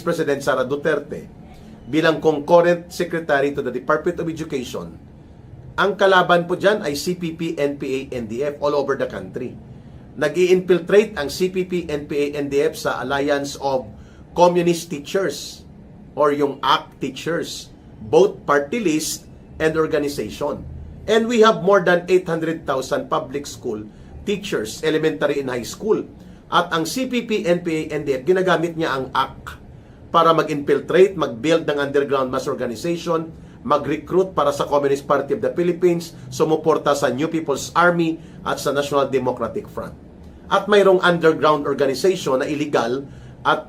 President Sara Duterte bilang concurrent secretary to the Department of Education, ang kalaban po dyan ay CPP, NPA, NDF all over the country. Nag-i-infiltrate ang CPP, NPA, NDF sa Alliance of Communist Teachers or yung ACT teachers, both party list and organization. And we have more than 800,000 public school teachers, elementary and high school. At ang CPP, NPA, NDF, ginagamit niya ang ACT para mag-infiltrate, mag-build ng underground mass organization, mag-recruit para sa Communist Party of the Philippines, sumuporta sa New People's Army at sa National Democratic Front. At mayroong underground organization na illegal at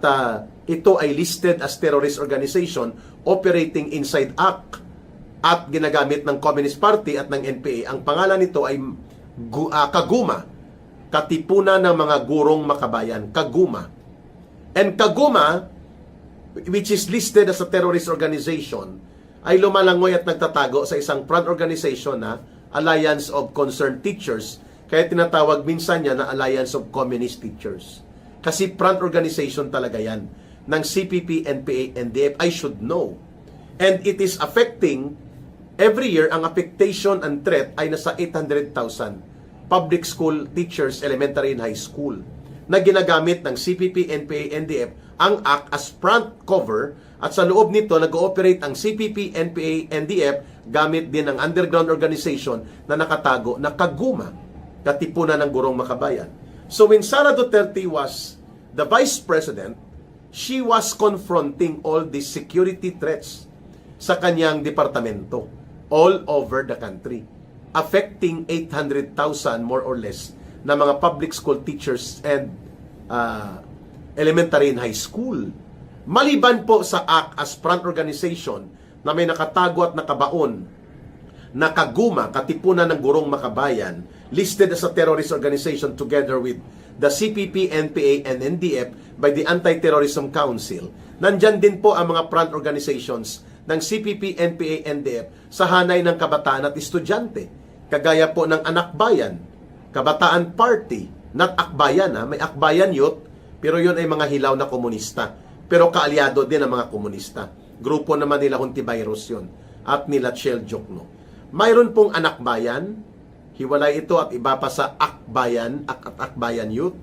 ito ay listed as terrorist organization operating inside ACT at ginagamit ng Communist Party at ng NPA. Ang pangalan nito ay Kaguma, Katipunan ng mga Gurong Makabayan, Kaguma. And Kaguma, which is listed as a terrorist organization, ay lumalangoy at nagtatago sa isang front organization na Alliance of Concerned Teachers, kaya tinatawag minsan niya na Alliance of Communist Teachers. Kasi front organization talaga yan ng CPP, NPA, NDF. I should know. And it is affecting, every year, ang affectation and threat ay nasa 800,000 public school teachers, elementary and high school, na ginagamit ng CPP, NPA, NDF ang ACT as front cover, at sa loob nito nag-ooperate ang CPP, NPA, NDF gamit din ng underground organization na nakatago na Kaguma, Katipunan ng Gurong Makabayan. So when Sara Duterte was the Vice President, she was confronting all these security threats sa kanyang departamento all over the country, affecting 800,000 more or less na mga public school teachers and elementary and high school. Maliban po sa ACT as front organization na may nakatago at nakabaon na Kaguma, Katipunan ng Gurong Makabayan, listed as a terrorist organization together with the CPP, NPA, and NDF by the Anti-Terrorism Council. Nandyan din po ang mga front organizations ng CPP, NPA, NDF sa hanay ng kabataan at estudyante. Kagaya po ng Anak Bayan, Kabataan Party, not Akbayan, may Akbayan Youth, pero yun ay mga hilaw na komunista. Pero kaalyado din ang mga komunista. Grupo naman nila Hontivirus yun. At nila Chel Jokno. Mayroon pong Anak Bayan. Hiwalay ito at iba pa sa Akbayan at Akbayan Youth.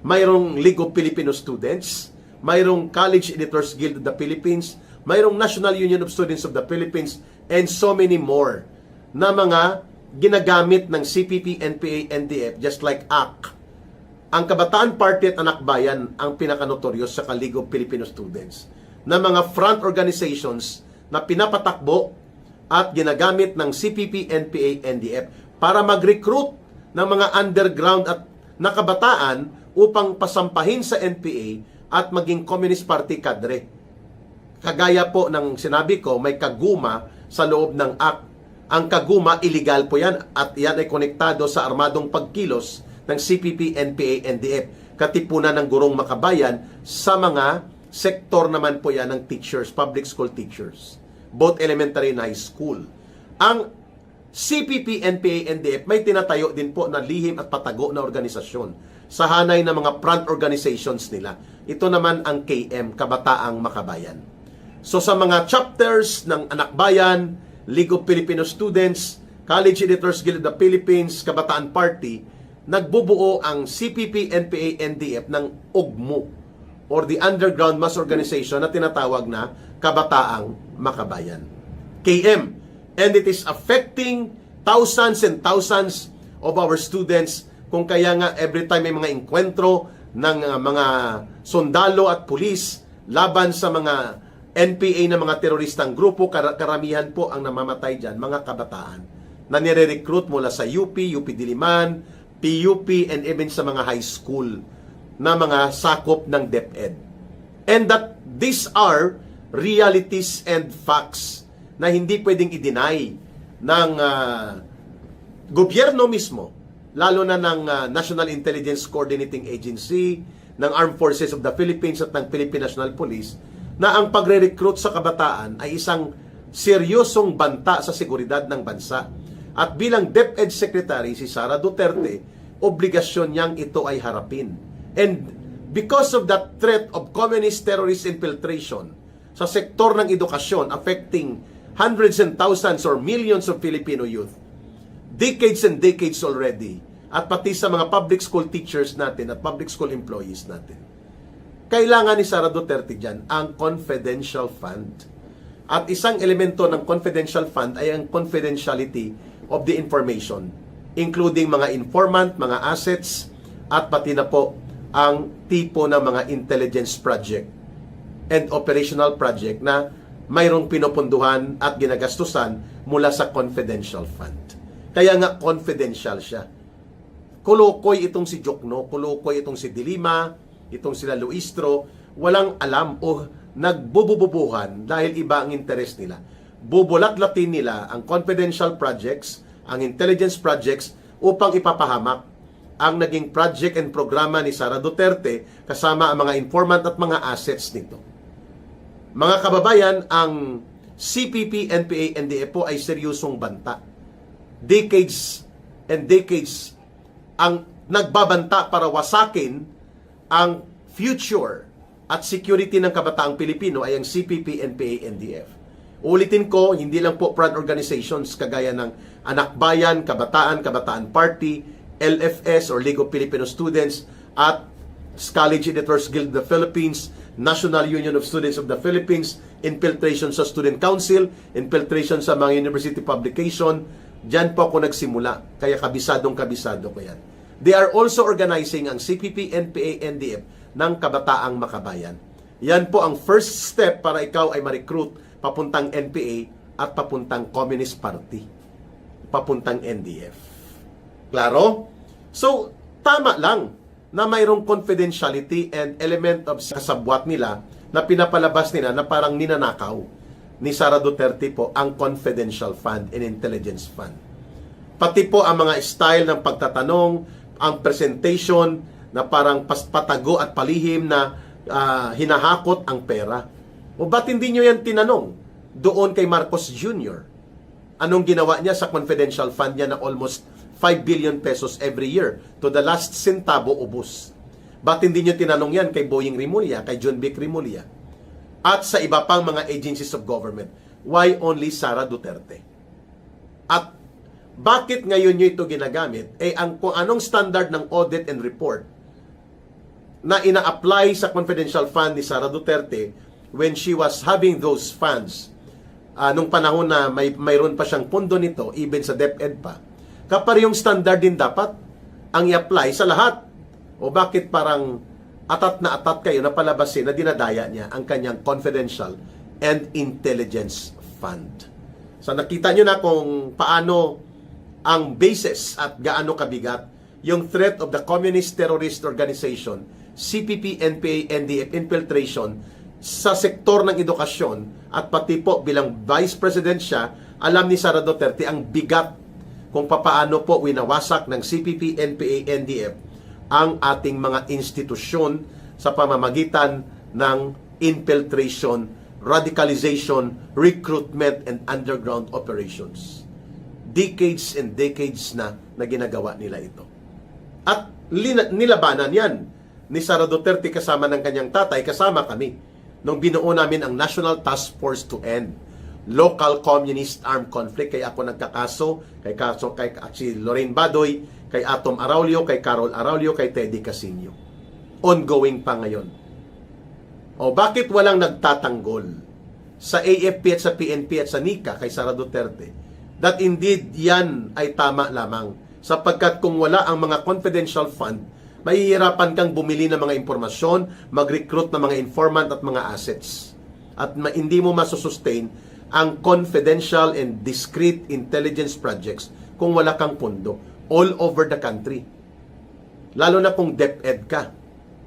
Mayroong League of Filipino Students. Mayroong College Editors Guild of the Philippines. Mayroong National Union of Students of the Philippines. And so many more na mga ginagamit ng CPP, NPA, NDF just like ACT. Ang Kabataan Party at Anak Bayan ang pinakanotoryos sa League of Filipino Students na mga front organizations na pinapatakbo at ginagamit ng CPP, NPA, NDF para mag-recruit ng mga underground at nakabataan upang pasampahin sa NPA at maging Communist Party cadre. Kagaya po ng sinabi ko, may Kaguma sa loob ng ACT. Ang Kaguma, illegal po yan at yan ay konektado sa armadong pagkilos ng CPP, NPA, NDF, Katipunan ng Gurong Makabayan sa mga sektor naman po yan ng teachers, public school teachers, both elementary and high school. Ang CPP, NPA, NDF may tinatayo din po na lihim at patago na organisasyon sa hanay ng mga front organizations nila. Ito naman ang KM, Kabataang Makabayan. So sa mga chapters ng Anak Bayan, League of Filipino Students, College Editors Guild of the Philippines, Kabataan Party, nagbubuo ang CPP, NPA, NDF ng UGMO or the Underground Mass Organization na tinatawag na Kabataang Makabayan, KM. And it is affecting thousands and thousands of our students. Kung kaya nga every time may mga enkwentro ng mga sundalo at pulis laban sa mga NPA na mga teroristang grupo, karamihan po ang namamatay dyan, mga kabataan na nire-recruit mula sa UP, UP Diliman, PUP, and even sa mga high school na mga sakop ng DepEd. And that these are realities and facts na hindi pwedeng i-deny ng gobyerno mismo, lalo na ng National Intelligence Coordinating Agency, ng Armed Forces of the Philippines at ng Philippine National Police, na ang pagre-recruit sa kabataan ay isang seryosong banta sa seguridad ng bansa. At bilang DepEd Secretary si Sara Duterte, obligasyon niyang ito ay harapin. And because of that threat of communist terrorist infiltration sa sektor ng edukasyon affecting hundreds and thousands or millions of Filipino youth, decades and decades already, at pati sa mga public school teachers natin at public school employees natin. Kailangan ni Sara Duterte dyan ang confidential fund. At isang elemento ng confidential fund ay ang confidentiality of the information, including mga informant, mga assets, at pati na po ang tipo ng mga intelligence project and operational project na mayroong pinupunduhan at ginagastusan mula sa confidential fund. Kaya nga confidential siya. Kulukoy itong si Jokno, kulukoy itong si Dilima, itong sila Luistro, walang alam o nagbubububuhan dahil iba ang interes nila. Bubulat-latin nila ang confidential projects, ang intelligence projects upang ipapahamak ang naging project and programa ni Sara Duterte kasama ang mga informant at mga assets nito. Mga kababayan, ang CPP, NPA, NDF po ay seryosong banta. Decades and decades ang nagbabanta para wasakin ang future at security ng kabataang Pilipino ay ang CPP, NPA, NDF. Ulitin ko, hindi lang po front organizations kagaya ng Anak Bayan, Kabataan, Kabataan Party, LFS or League of Filipino Students at College Editors Guild of the Philippines, National Union of Students of the Philippines, infiltration sa Student Council, infiltration sa mga university publication. Diyan po ako nagsimula. Kaya kabisado ko yan. They are also organizing ang CPP, NPA, NDF ng Kabataang Makabayan. Yan po ang first step para ikaw ay ma-recruit papuntang NPA at papuntang Communist Party. Papuntang NDF. Klaro? So, tama lang na mayroong confidentiality and element of kasabwat nila na pinapalabas nila na parang ninanakaw ni Sara Duterte po ang confidential fund and intelligence fund. Pati po ang mga style ng pagtatanong, ang presentation na parang patago at palihim na hinahakot ang pera. O ba't hindi nyo yan tinanong doon kay Marcos Jr.? Anong ginawa niya sa confidential fund niya na almost 5 billion pesos every year to the last centavo ubos? Ba't hindi nyo tinanong yan kay Boying Rimulya, kay John Vic Rimulya, at sa iba pang mga agencies of government? Why only Sara Duterte? At bakit ngayon nyo ito ginagamit? Kung anong standard ng audit and report na ina-apply sa confidential fund ni Sara Duterte when she was having those funds, nung panahon na mayroon pa siyang pondo nito, even sa DepEd pa, kaparehong standard din dapat ang i-apply sa lahat. O bakit parang atat na atat kayo na palabasin na dinadaya niya ang kanyang confidential and intelligence fund? So nakita nyo na kung paano ang basis at gaano kabigat yung threat of the communist terrorist organization, CPP, NPA, NDF infiltration sa sektor ng edukasyon, at pati po bilang Vice President siya, alam ni Sara Duterte ang bigat kung papaano po winawasak ng CPP, NPA, NDF ang ating mga institusyon sa pamamagitan ng infiltration, radicalization, recruitment, and underground operations. Decades and decades na ginagawa nila ito. At nilabanan yan ni Sara Duterte kasama ng kanyang tatay, kasama kami, nung binuo namin ang National Task Force to End Local Communist Armed Conflict. Kaya ako nagkakaso kay si Lorraine Badoy, kay Atom Araulio, kay Carol Araulio, kay Teddy Casino. Ongoing pa ngayon. O bakit walang nagtatanggol sa AFP at sa PNP at sa NICA kay Sara Duterte? That indeed yan ay tama lamang, sapagkat kung wala ang mga confidential fund, mahihirapan kang bumili ng mga impormasyon, mag-recruit ng mga informant at mga assets. At hindi mo masusustain ang confidential and discreet intelligence projects kung wala kang pondo all over the country. Lalo na kung DepEd ka.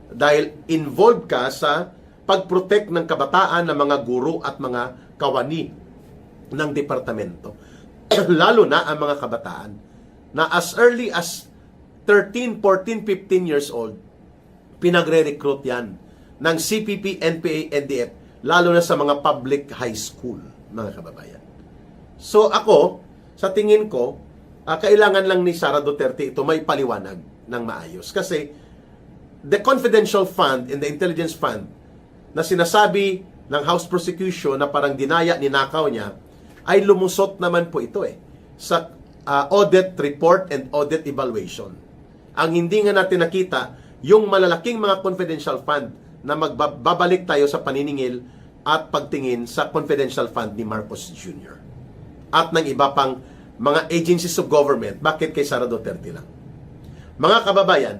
Dahil involved ka sa pag-protect ng kabataan ng mga guro at mga kawani ng departamento. Lalo na ang mga kabataan na as early as 13, 14, 15 years old, pinagre-recruit yan ng CPP, NPA, NDF, lalo na sa mga public high school, mga kababayan. So ako, sa tingin ko, kailangan lang ni Sara Duterte ito may paliwanag ng maayos. Kasi the confidential fund and the intelligence fund na sinasabi ng House Prosecution na parang dinaya, ninakaw niya, ay lumusot naman po ito sa audit report and audit evaluation. Ang hindi nga natin nakita, yung malalaking mga confidential fund na magbabalik tayo sa paniningil at pagtingin sa confidential fund ni Marcos Jr. at ng iba pang mga agencies of government. Bakit kay Sara Duterte lang? Mga kababayan,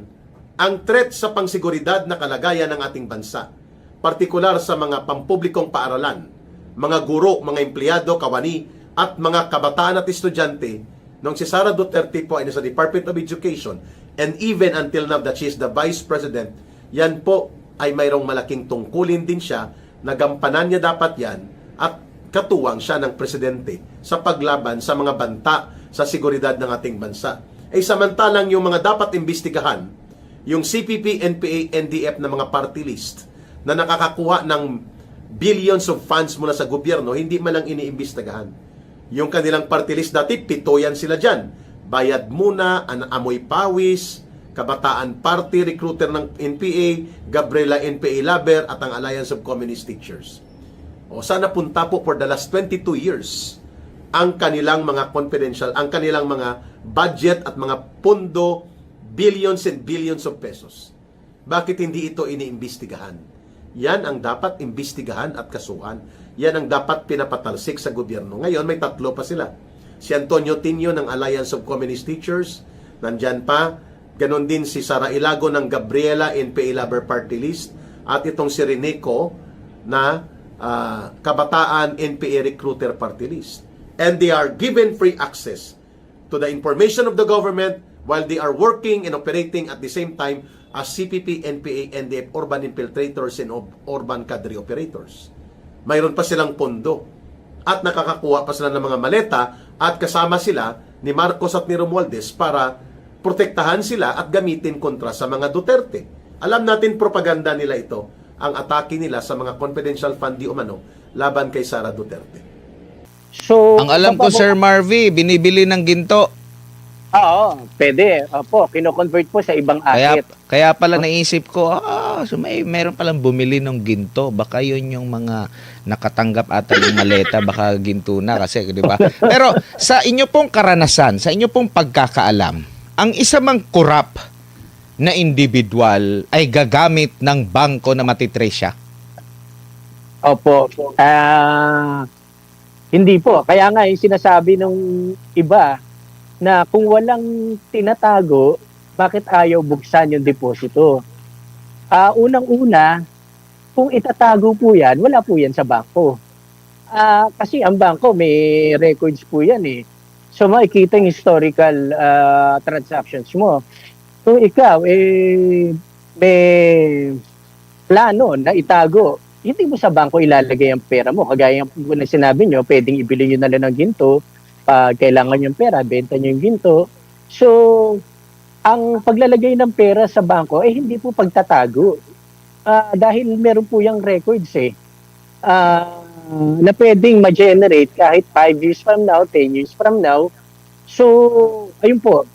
ang threat sa pangsiguridad na kalagayan ng ating bansa, partikular sa mga pampublikong paaralan, mga guro, mga empleyado, kawani, at mga kabataan at estudyante, nung si Sara Duterte po ay nasa Department of Education, and even until now that she is the Vice President, yan po ay mayroong malaking tungkulin din siya, nagampanan niya dapat yan, at katuwang siya ng Presidente sa paglaban sa mga banta sa seguridad ng ating bansa. Samantalang yung mga dapat imbestigahan, yung CPP, NPA, NDF na mga party list na nakakakuha ng billions of funds mula sa gobyerno, hindi man lang iniimbestigahan. Yung kanilang party list dati, 7 yan sila dyan. Bayad muna, amoy pawis, Kabataan Party, recruiter ng NPA, Gabriela NPA Laber, at ang Alliance of Communist Teachers. O sana punta po for the last 22 years ang kanilang mga confidential, ang kanilang mga budget at mga pondo, billions and billions of pesos. Bakit hindi ito iniimbestigahan? Yan ang dapat imbestigahan at kasuhan. Yan ang dapat pinapatalsik sa gobyerno. Ngayon, may 3 pa sila. Si Antonio Tinio ng Alliance of Communist Teachers, nandyan pa. Ganon din si Sara Ilago ng Gabriela NPA Laber Party List, at itong si Reneco na Kabataan NPA Recruiter Party List. And they are given free access to the information of the government while they are working and operating at the same time as CPP, NPA, NDF, urban infiltrators and urban cadre operators. Mayroon pa silang pondo at nakakakuha pa sila ng mga maleta at kasama sila ni Marcos at ni Romualdez para protektahan sila at gamitin kontra sa mga Duterte. Alam natin propaganda nila ito, ang atake nila sa mga confidential fund di umano laban kay Sara Duterte. So, ang alam ko, Sir Marvy, binibili ng ginto. Oo, pwede. Opo, kino-convert po sa ibang asset. Kaya pala naisip ko, so meron palang bumili ng ginto. Baka yun yung mga nakatanggap ata ng maleta, baka ginto na kasi, di ba? Pero sa inyo pong karanasan, sa inyo pong pagkakaalam, ang isa mang corrupt na individual ay gagamit ng bangko na matitrace siya? Opo. Hindi po. Kaya nga yung sinasabi ng iba na kung walang tinatago, bakit ayaw buksan yung deposito? Unang-una, kung itatago po yan, wala po yan sa bangko. Kasi ang bangko may records po yan eh. So makikita yung historical transactions mo. Kung ikaw may plano na itago, hindi mo sa bangko ilalagay ang pera mo. Kagaya ng sinabi nyo, pwedeng ibili nyo na lang ng ginto. Pag kailangan yung pera, benta nyo yung ginto. So, ang paglalagay ng pera sa bangko ay hindi po pagtatago. Dahil meron po yung records na pwedeng ma-generate kahit 5 years from now, 10 years from now. So, ayun po,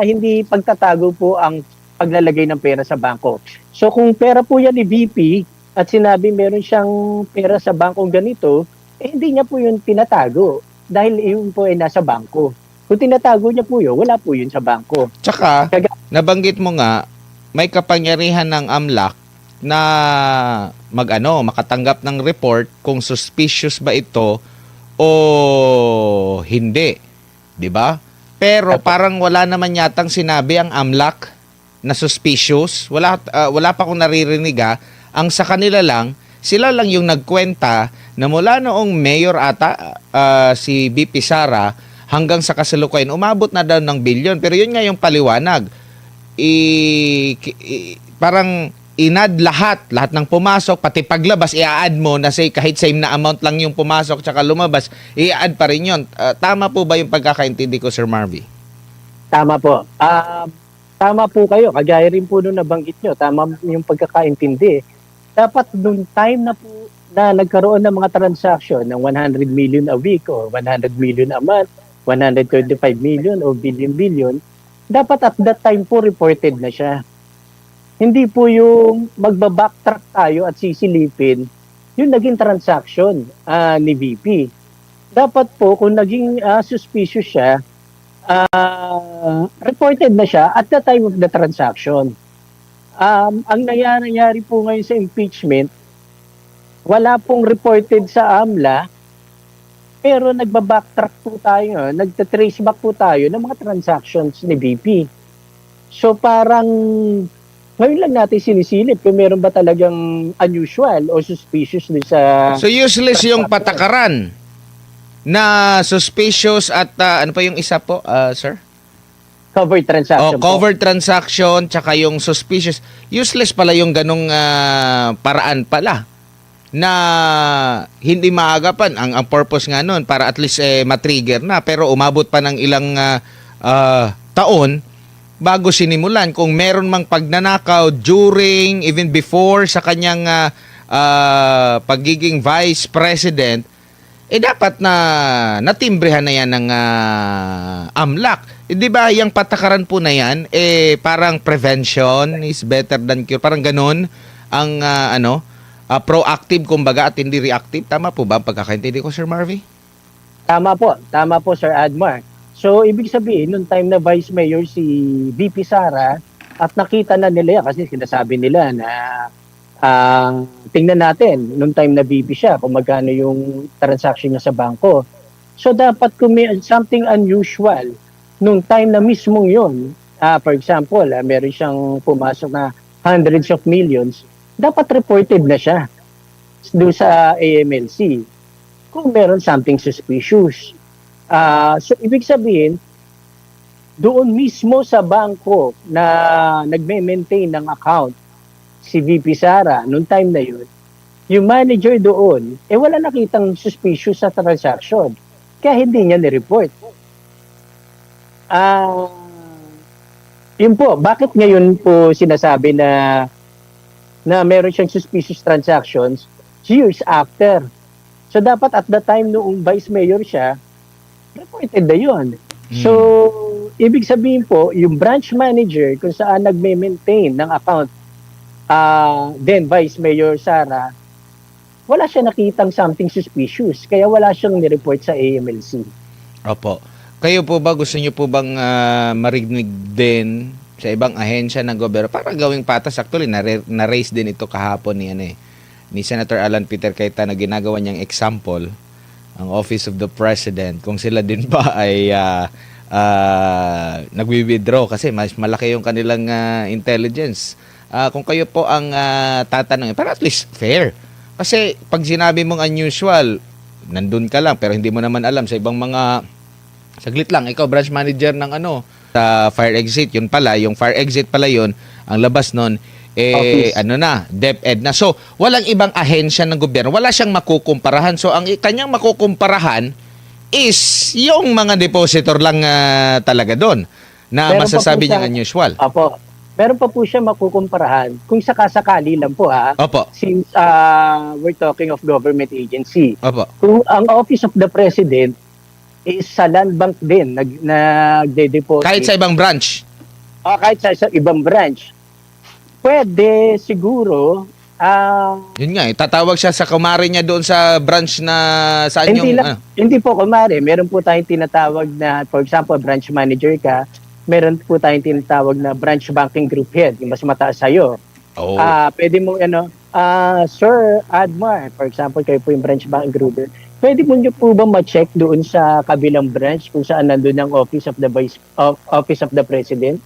hindi pagtatago po ang paglalagay ng pera sa bangko. So, kung pera po yan ni VP at sinabi meron siyang pera sa bangkong ganito, hindi niya po yun tinatago dahil yun po ay nasa bangko. Kung tinatago niya po yun, wala po yun sa bangko. Tsaka, nabanggit mo nga, may kapangyarihan ng AMLAC na makatanggap ng report kung suspicious ba ito o hindi. 'Di ba? Pero parang wala naman yatang sinabi ang AMLAC na suspicious. Wala pa akong naririnig. Ang sa kanila lang, sila lang yung nagkwenta na mula noong mayor ata si BP Sara hanggang sa kasalukuyan umabot na daw ng bilyon. Pero yun nga yung paliwanag. Parang inad lahat ng pumasok, pati paglabas, i-add mo na say kahit same na amount lang yung pumasok tsaka lumabas, i-add pa rin yun. Tama po ba yung pagkakaintindi ko, Sir Marvy? Tama po. Tama po kayo. Kagaya rin po nung nabanggit nyo. Tama yung pagkakaintindi. Dapat nung time na po na nagkaroon ng mga transaction ng 100 million a week o 100 million a month, 125 million o billion, dapat at that time po reported na siya. Hindi po yung magba-backtrack tayo at sisilipin yung naging transaction ni VP. Dapat po kung naging suspicious siya, reported na siya at the time of the transaction. Ang nangyari po ngayon sa impeachment, wala pong reported sa AMLA, pero nagba-backtrack po tayo, nagta-trace back po tayo ng mga transactions ni VP. So parang ngayon lang natin sinisilip kung meron ba talagang unusual o suspicious din sa... So useless yung patakaran na suspicious at ano pa yung isa po, sir? covered transaction po. Covered transaction tsaka yung suspicious. Useless pala yung ganong paraan pala na hindi maagapan. Ang purpose nga nun para at least matrigger na, pero umabot pa ng ilang taon bago sinimulan. Kung meron mang pagnanakaw during, even before sa kanyang pagiging vice president, dapat na natimbrehan na yan ng AMLAC. Di ba yung patakaran po na yan, parang prevention is better than cure. Parang ganun ang proactive kumbaga at hindi reactive. Tama po ba ang pagkakaintindi ko, Sir Marvy? Tama po Sir Admar. So ibig sabihin, nung time na Vice Mayor si VP Sara at nakita na nila yan, kasi sinasabi nila na tingnan natin nung time na VP siya kung magkano yung transaction niya sa bangko. So dapat kung may something unusual nung time na mismong yun, for example, meron siyang pumasok na hundreds of millions, dapat reported na siya doon sa AMLC kung meron something suspicious. So ibig sabihin, doon mismo sa bangko na nagme-maintain ng account si VP Sara noong time na yun, yung manager doon, wala nakitang suspicious sa transaction. Kaya hindi niya ni-report. Yun po, bakit ngayon po sinasabi na meron siyang suspicious transactions years after? So dapat at the time noong vice mayor siya, reported na yun. So, ibig sabihin po, yung branch manager kung saan nagme-maintain ng account then Vice Mayor Sara, wala siya nakitang something suspicious. Kaya wala siyang nireport sa AMLC. Opo. Kayo po ba, gusto niyo po bang marinig din sa ibang ahensya ng gobyerno para gawing patas? Actually, na-raise din ito kahapon ni Senator Alan Peter Cayetano na ginagawa niyang example, ang Office of the President, kung sila din ba ay nagwi-withdraw kasi mas malaki yung kanilang intelligence. Kung kayo po ang tatanungin, para at least fair. Kasi pag sinabi mong unusual, nandun ka lang pero hindi mo naman alam sa ibang mga, saglit lang, ikaw branch manager ng sa fire exit, yun pala, yung fire exit pala yun, ang labas nun, DepEd na. So, walang ibang ahensya ng gobyerno. Wala siyang makukumparahan. So, ang kanyang makukumparahan is yung mga depositor lang talaga doon na Meron masasabi pa po niyang unusual. Opo. Meron pa po siya makukumparahan kung sakasakali lang po Opo. since we're talking of government agency. Opo. Kung ang Office of the President is sa land bank din, nagde-deposit. Kahit sa ibang branch. Kahit sa ibang branch. Pwede siguro, Yun nga, tatawag siya sa kumare niya doon sa branch na saan hindi po kumare. Meron po tayong tinatawag na, for example, branch manager ka, meron po tayong tinatawag na branch banking group head, yung mas mataas sa'yo. Oh. Pwede mo, Sir Admar, for example, kayo po yung branch banking group head, pwede mo nyo po ba ma-check doon sa kabilang branch kung saan nandun ang Office of the President?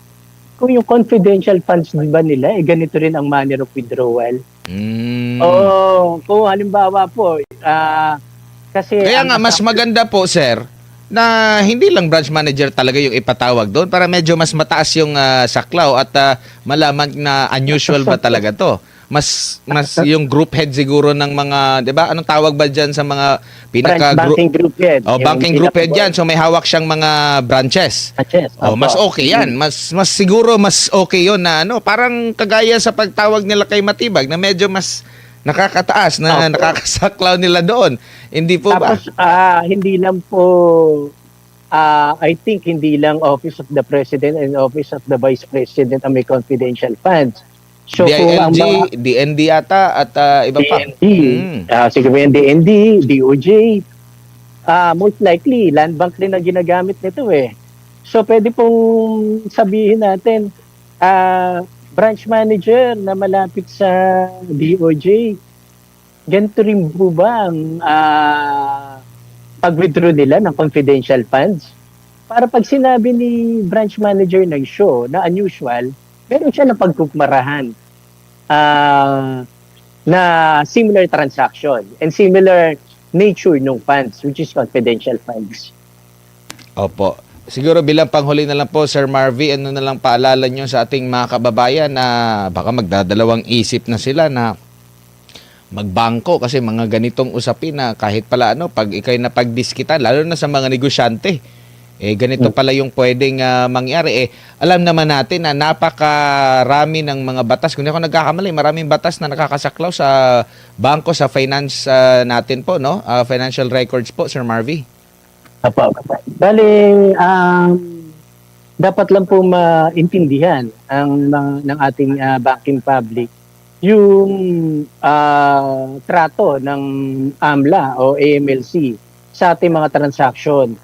Kung yung confidential funds ba nila, ganito rin ang manner of withdrawal. Kung halimbawa po, kasi... Kaya nga, mas maganda po, sir, na hindi lang branch manager talaga yung ipatawag doon para medyo mas mataas yung saklaw at malaman na unusual ba talaga to. Mas yung group head siguro ng mga, 'di ba? Anong tawag ba diyan sa mga pinaka banking group head? Banking group head diyan. So may hawak siyang mga branches. Mas okay 'yan. Mas siguro mas okay 'yon na parang kagaya sa pagtawag nila kay Matibag na medyo mas nakakataas na nakakasaklaw nila doon. Hindi po ba? Tapos hindi lang po I think hindi lang Office of the President and Office of the Vice President ang may confidential funds. So kung ang DILG, mga DND yata at iba pa. DND, Mm. siguro yung DND, DOJ, most likely, land bank din ang ginagamit nito eh. So pwede pong sabihin natin, branch manager na malapit sa DOJ, ganito rin po ba ang pag-withdraw nila ng confidential funds? Para pag sinabi ni branch manager ng show na unusual, meron siya na pagkukmarahan na similar transaction and similar nature ng funds, which is confidential funds. Opo. Siguro bilang panghuli na lang po, Sir Marvy, ano na lang paalala nyo sa ating mga kababayan na baka magdadalawang isip na sila na magbangko kasi mga ganitong usapin na kahit pala pag ikay na pagdiskitan, lalo na sa mga negosyante, ganito pala yung pwedeng mangyari. Alam naman natin na napakarami ng mga batas. Kung hindi ako nagkakamali, maraming batas na nakakasaklaw sa bangko, sa finance natin po, no? Financial records po, Sir Marvy. Apo. Bali, dapat lang po maintindihan ng ating banking public yung trato ng AMLA o AMLC sa ating mga transaction.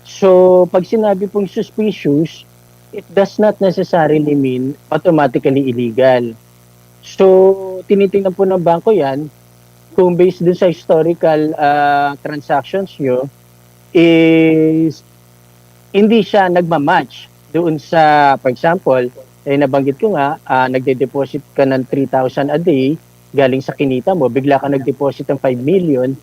So, pag sinabi pong suspicious, it does not necessarily mean automatically illegal. So, tinitingnan po ng bangko yan kung based dun sa historical transactions nyo, is hindi siya nagmamatch doon sa, for example, nabanggit ko nga, nagde-deposit ka ng 3,000 a day galing sa kinita mo, bigla ka nag-deposit ng 5 million,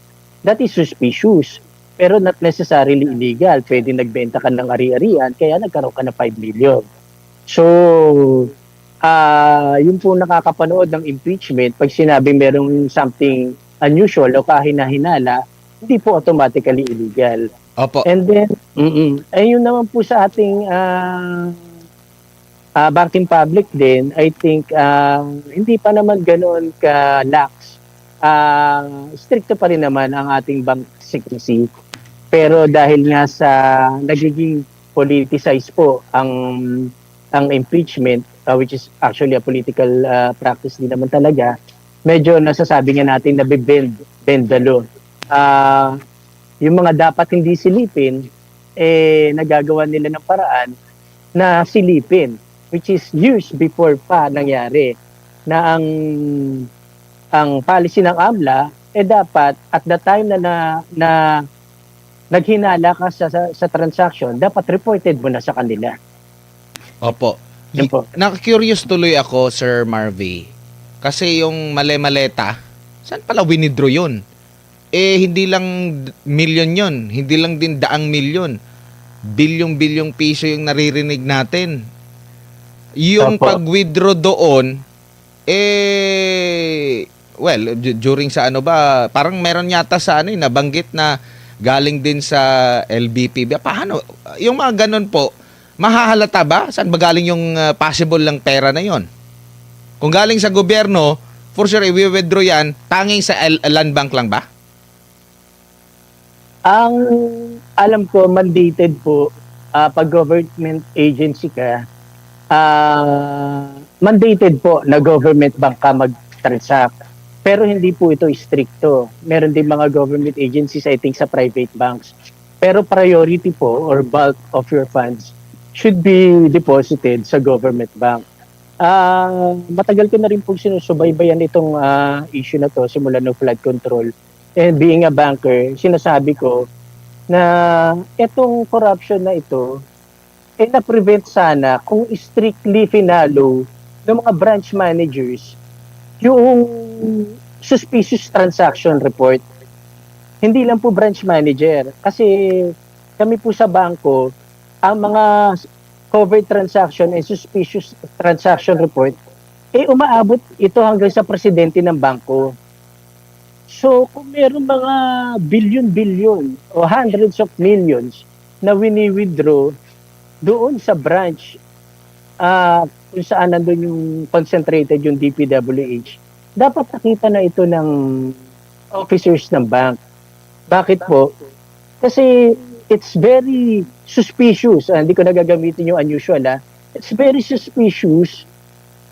that is suspicious. Pero not necessarily illegal. Pwede nagbenta ka ng ari-arian, kaya nagkaroon ka ng 5 million. So, yun po nakakapanood ng impeachment, pag sinabi merong something unusual o kahina-hinala, hindi po automatically illegal. Opo. And then, ayun naman po sa ating banking public din, I think hindi pa naman ganoon ka-lax. Stricto pa rin naman ang ating bank secrecy. Pero dahil nga sa nagiging politicized po ang impeachment, which is actually a political practice din naman talaga, medyo nasasabi nga natin na bend the law. Yung mga dapat hindi silipin, nagagawa nila ng paraan na silipin, which is years before pa nangyari na ang policy ng AMLA dapat at the time na naghinala ka sa transaction, dapat reported mo na sa kanila. Opo. Yun po. Nakaka-curious tuloy ako, Sir Marvy. Kasi yung male-maleta, saan pala winidraw yun? Hindi lang milyon yun. Hindi lang din daang milyon. Bilyong-bilyong piso yung naririnig natin. Yung Opo. pag-withdraw doon, well, during sa parang meron yata sa nabanggit na galing din sa LBP. Paano? Yung mga ganun po, mahahalata ba? Saan ba galing yung possible lang pera na yon? Kung galing sa gobyerno, for sure, i-withdraw yan, tanging sa land bank lang ba? Ang alam ko, mandated po, pag government agency ka, mandated po na government bank ka mag-transact. Pero hindi po ito stricto. Meron din mga government agencies, I think, sa private banks. Pero priority po, or bulk of your funds, should be deposited sa government bank. Matagal ko na rin po sinusubaybayan itong issue na to simula ng flood control. And being a banker, sinasabi ko na itong corruption na ito, na-prevent sana kung strictly finalo ng mga branch managers yung suspicious transaction report. Hindi lang po branch manager. Kasi kami po sa bangko, ang mga covered transaction and suspicious transaction report, umaabot ito hanggang sa presidente ng bangko. So, kung meron mga billion-billion o hundreds of millions na wini-withdraw doon sa branch kung saan nandun yung concentrated yung DPWH, dapat nakita na ito ng officers ng bank. Bakit po? Kasi it's very suspicious. Hindi ko nagagamitin yung unusual. It's very suspicious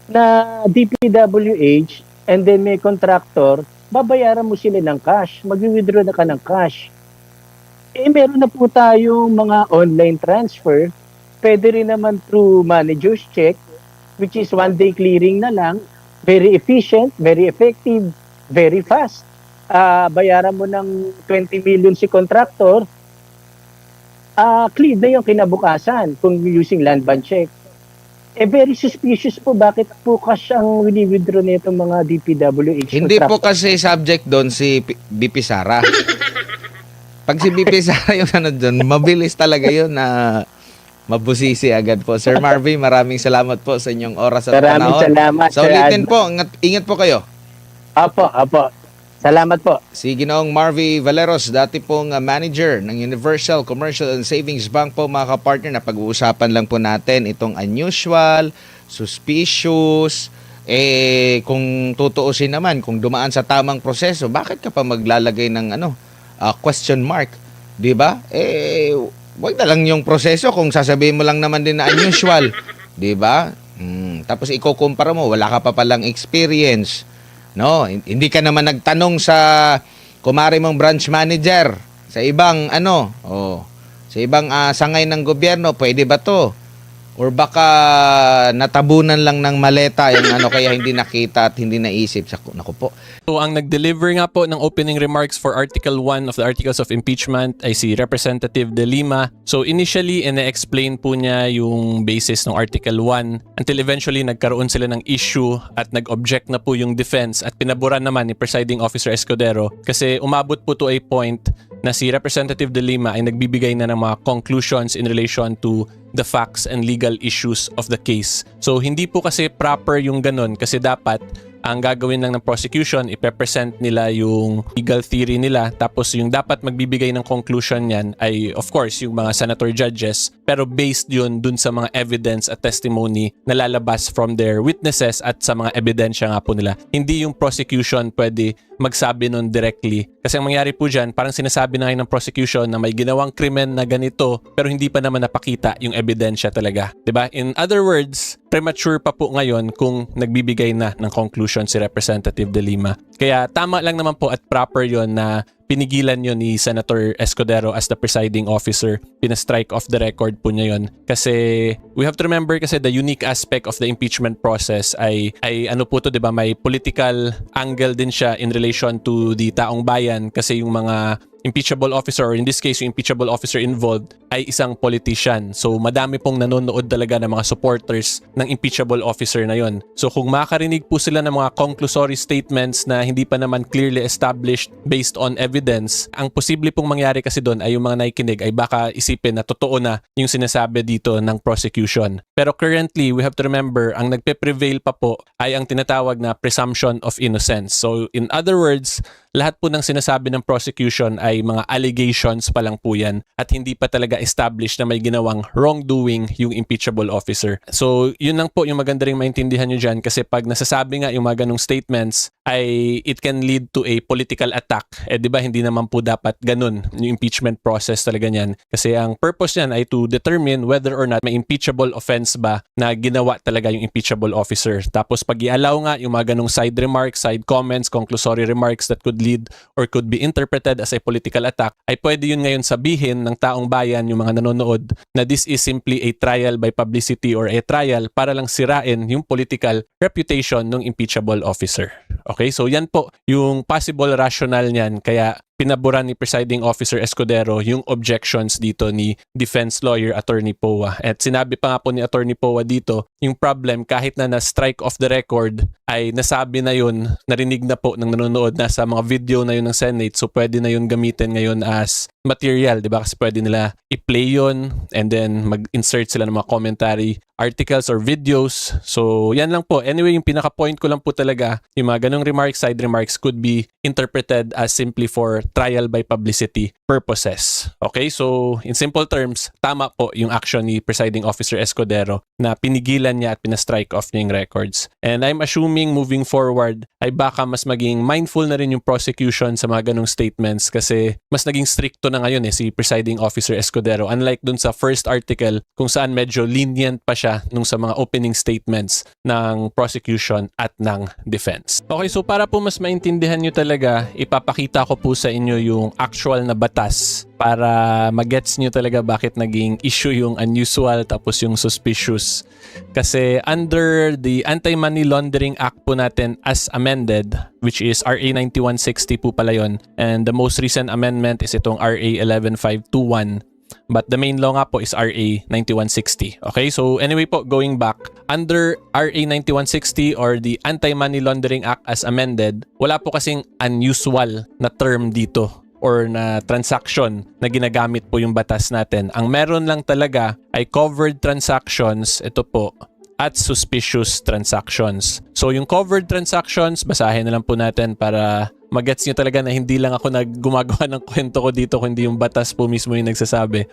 na DPWH and then may contractor, babayaran mo sila ng cash, mag-withdraw na ka ng cash. Meron na po tayong mga online transfer, pwede rin naman through manager's check, which is one-day clearing na lang, very efficient, very effective, very fast. Bayaran mo ng 20 million si contractor, clear na yung kinabukasan kung using land bank check. Very suspicious po bakit po cash ang wini-withdraw nito mga DPWH. Hindi po kasi subject doon si BP Sara. Pag si BP Sara yung ano doon, mabilis talaga yun na mabusisi agad po. Sir Marvin, maraming salamat po sa inyong oras at Maraming panahon. salamat, So Sir ulitin Ad. po, ingat po kayo. Apo. Salamat po. Si Ginoong Marvy Valeros, dati pong manager ng Universal Commercial and Savings Bank po mga kapartner, na pag-uusapan lang po natin itong unusual, suspicious, kung tutuusin naman, kung dumaan sa tamang proseso, bakit ka pa maglalagay ng question mark? 'Di ba? Wag na lang yung proseso kung sasabihin mo lang naman din na unusual, 'di ba? Tapos ikukumpara mo, wala ka pa palang experience. No, hindi ka naman nagtanong sa kumari mong branch manager sa ibang sa ibang sangay ng gobyerno, pwede ba 'to? Or baka natabunan lang ng maleta yung kaya hindi nakita at hindi naisip. Naku po. So ang nag-deliver nga po ng opening remarks for Article 1 of the Articles of Impeachment ay si Representative De Lima. So initially, ina-explain po niya yung basis ng Article 1 until eventually nagkaroon sila ng issue at nag-object na po yung defense at pinaboran naman ni Presiding Officer Escudero kasi umabot po to a point na si Representative De Lima ay nagbibigay na ng mga conclusions in relation to the facts and legal issues of the case. So hindi po kasi proper yung ganun kasi dapat ang gagawin lang ng prosecution, ipepresent nila yung legal theory nila, tapos yung dapat magbibigay ng conclusion niyan ay of course yung mga senator judges, pero based yun dun sa mga evidence at testimony na lalabas from their witnesses at sa mga ebidensya nga po nila. Hindi yung prosecution pwede magsabi nun directly. Kasi ang mangyari po dyan, parang sinasabi na ngayon ng prosecution na may ginawang krimen na ganito pero hindi pa naman napakita yung ebidensya talaga. 'Di ba? In other words, premature pa po ngayon kung nagbibigay na ng conclusion si Representative De Lima. Kaya tama lang naman po at proper yon na pinigilan yun ni Senator Escudero as the presiding officer. Pina-strike off the record po niya yun. Kasi we have to remember kasi the unique aspect of the impeachment process ay ano po to, 'di ba? May political angle din siya in relation to the taong bayan kasi yung mga impeachable officer, or in this case, yung impeachable officer involved ay isang politician. So, madami pong nanonood talaga ng mga supporters ng impeachable officer na yon. So, kung makarinig po sila ng mga conclusory statements na hindi pa naman clearly established based on evidence, ang posible pong mangyari kasi doon ay yung mga nakikinig ay baka isipin na totoo na yung sinasabi dito ng prosecution. Pero currently, we have to remember, ang nagpe-prevail pa po ay ang tinatawag na presumption of innocence. So, in other words, lahat po ng sinasabi ng prosecution ay mga allegations pa lang po yan at hindi pa talaga established na may ginawang wrongdoing yung impeachable officer. So, yun lang po yung maganda ring maintindihan nyo dyan kasi pag nasasabi nga yung mga ganong statements ay it can lead to a political attack. Di ba hindi naman po dapat ganun yung impeachment process talaga niyan. Kasi ang purpose niyan ay to determine whether or not may impeachable offense ba na ginawa talaga yung impeachable officer. Tapos pag i-allow nga yung mga ganong side remarks, side comments, conclusory remarks that could lead or could be interpreted as a political attack, ay pwede yun ngayon sabihin ng taong bayan, yung mga nanonood, na this is simply a trial by publicity or a trial para lang sirain yung political reputation ng impeachable officer. Okay, so yan po yung possible rationale niyan. Kaya pinaboran ni Presiding Officer Escudero yung objections dito ni Defense Lawyer Attorney Poa. At sinabi pa nga po ni Attorney Poa dito, yung problem kahit na na-strike off the record ay nasabi na yun, narinig na po ng nanonood na sa mga video na yun ng Senate, so pwede na yun gamitin ngayon as material, di ba? Kasi pwede nila i-play yun and then mag-insert sila ng mga commentary articles or videos. So, yan lang po. Anyway, yung pinaka-point ko lang po talaga, yung mga ganong remarks, side remarks could be interpreted as simply for trial by publicity purposes. Okay, so in simple terms, tama po yung action ni Presiding Officer Escudero na pinigilan niya at pinastrike off niya yung records. And I'm assuming moving forward ay baka mas maging mindful na rin yung prosecution sa mga ganong statements kasi mas naging stricto na ngayon si Presiding Officer Escudero, unlike dun sa first article kung saan medyo lenient pa siya nung sa mga opening statements ng prosecution at ng defense. Okay, so para po mas maintindihan nyo talaga, ipapakita ko po sa inyo yung actual na batas para magets nyo talaga bakit naging issue yung unusual tapos yung suspicious. Kasi under the Anti-Money Laundering Act po natin as amended, which is RA 9160 po pala yun, and the most recent amendment is itong RA 11521. But the main law nga po is RA 9160. Okay, so anyway po, going back, under RA 9160 or the Anti-Money Laundering Act as amended, wala po kasing unusual na term dito or na transaction na ginagamit po yung batas natin. Ang meron lang talaga ay covered transactions, ito po, at suspicious transactions. So yung covered transactions, basahin na lang po natin para magets nyo talaga na hindi lang ako gumagawa ng kwento ko dito kundi yung batas po mismo yung nagsasabi.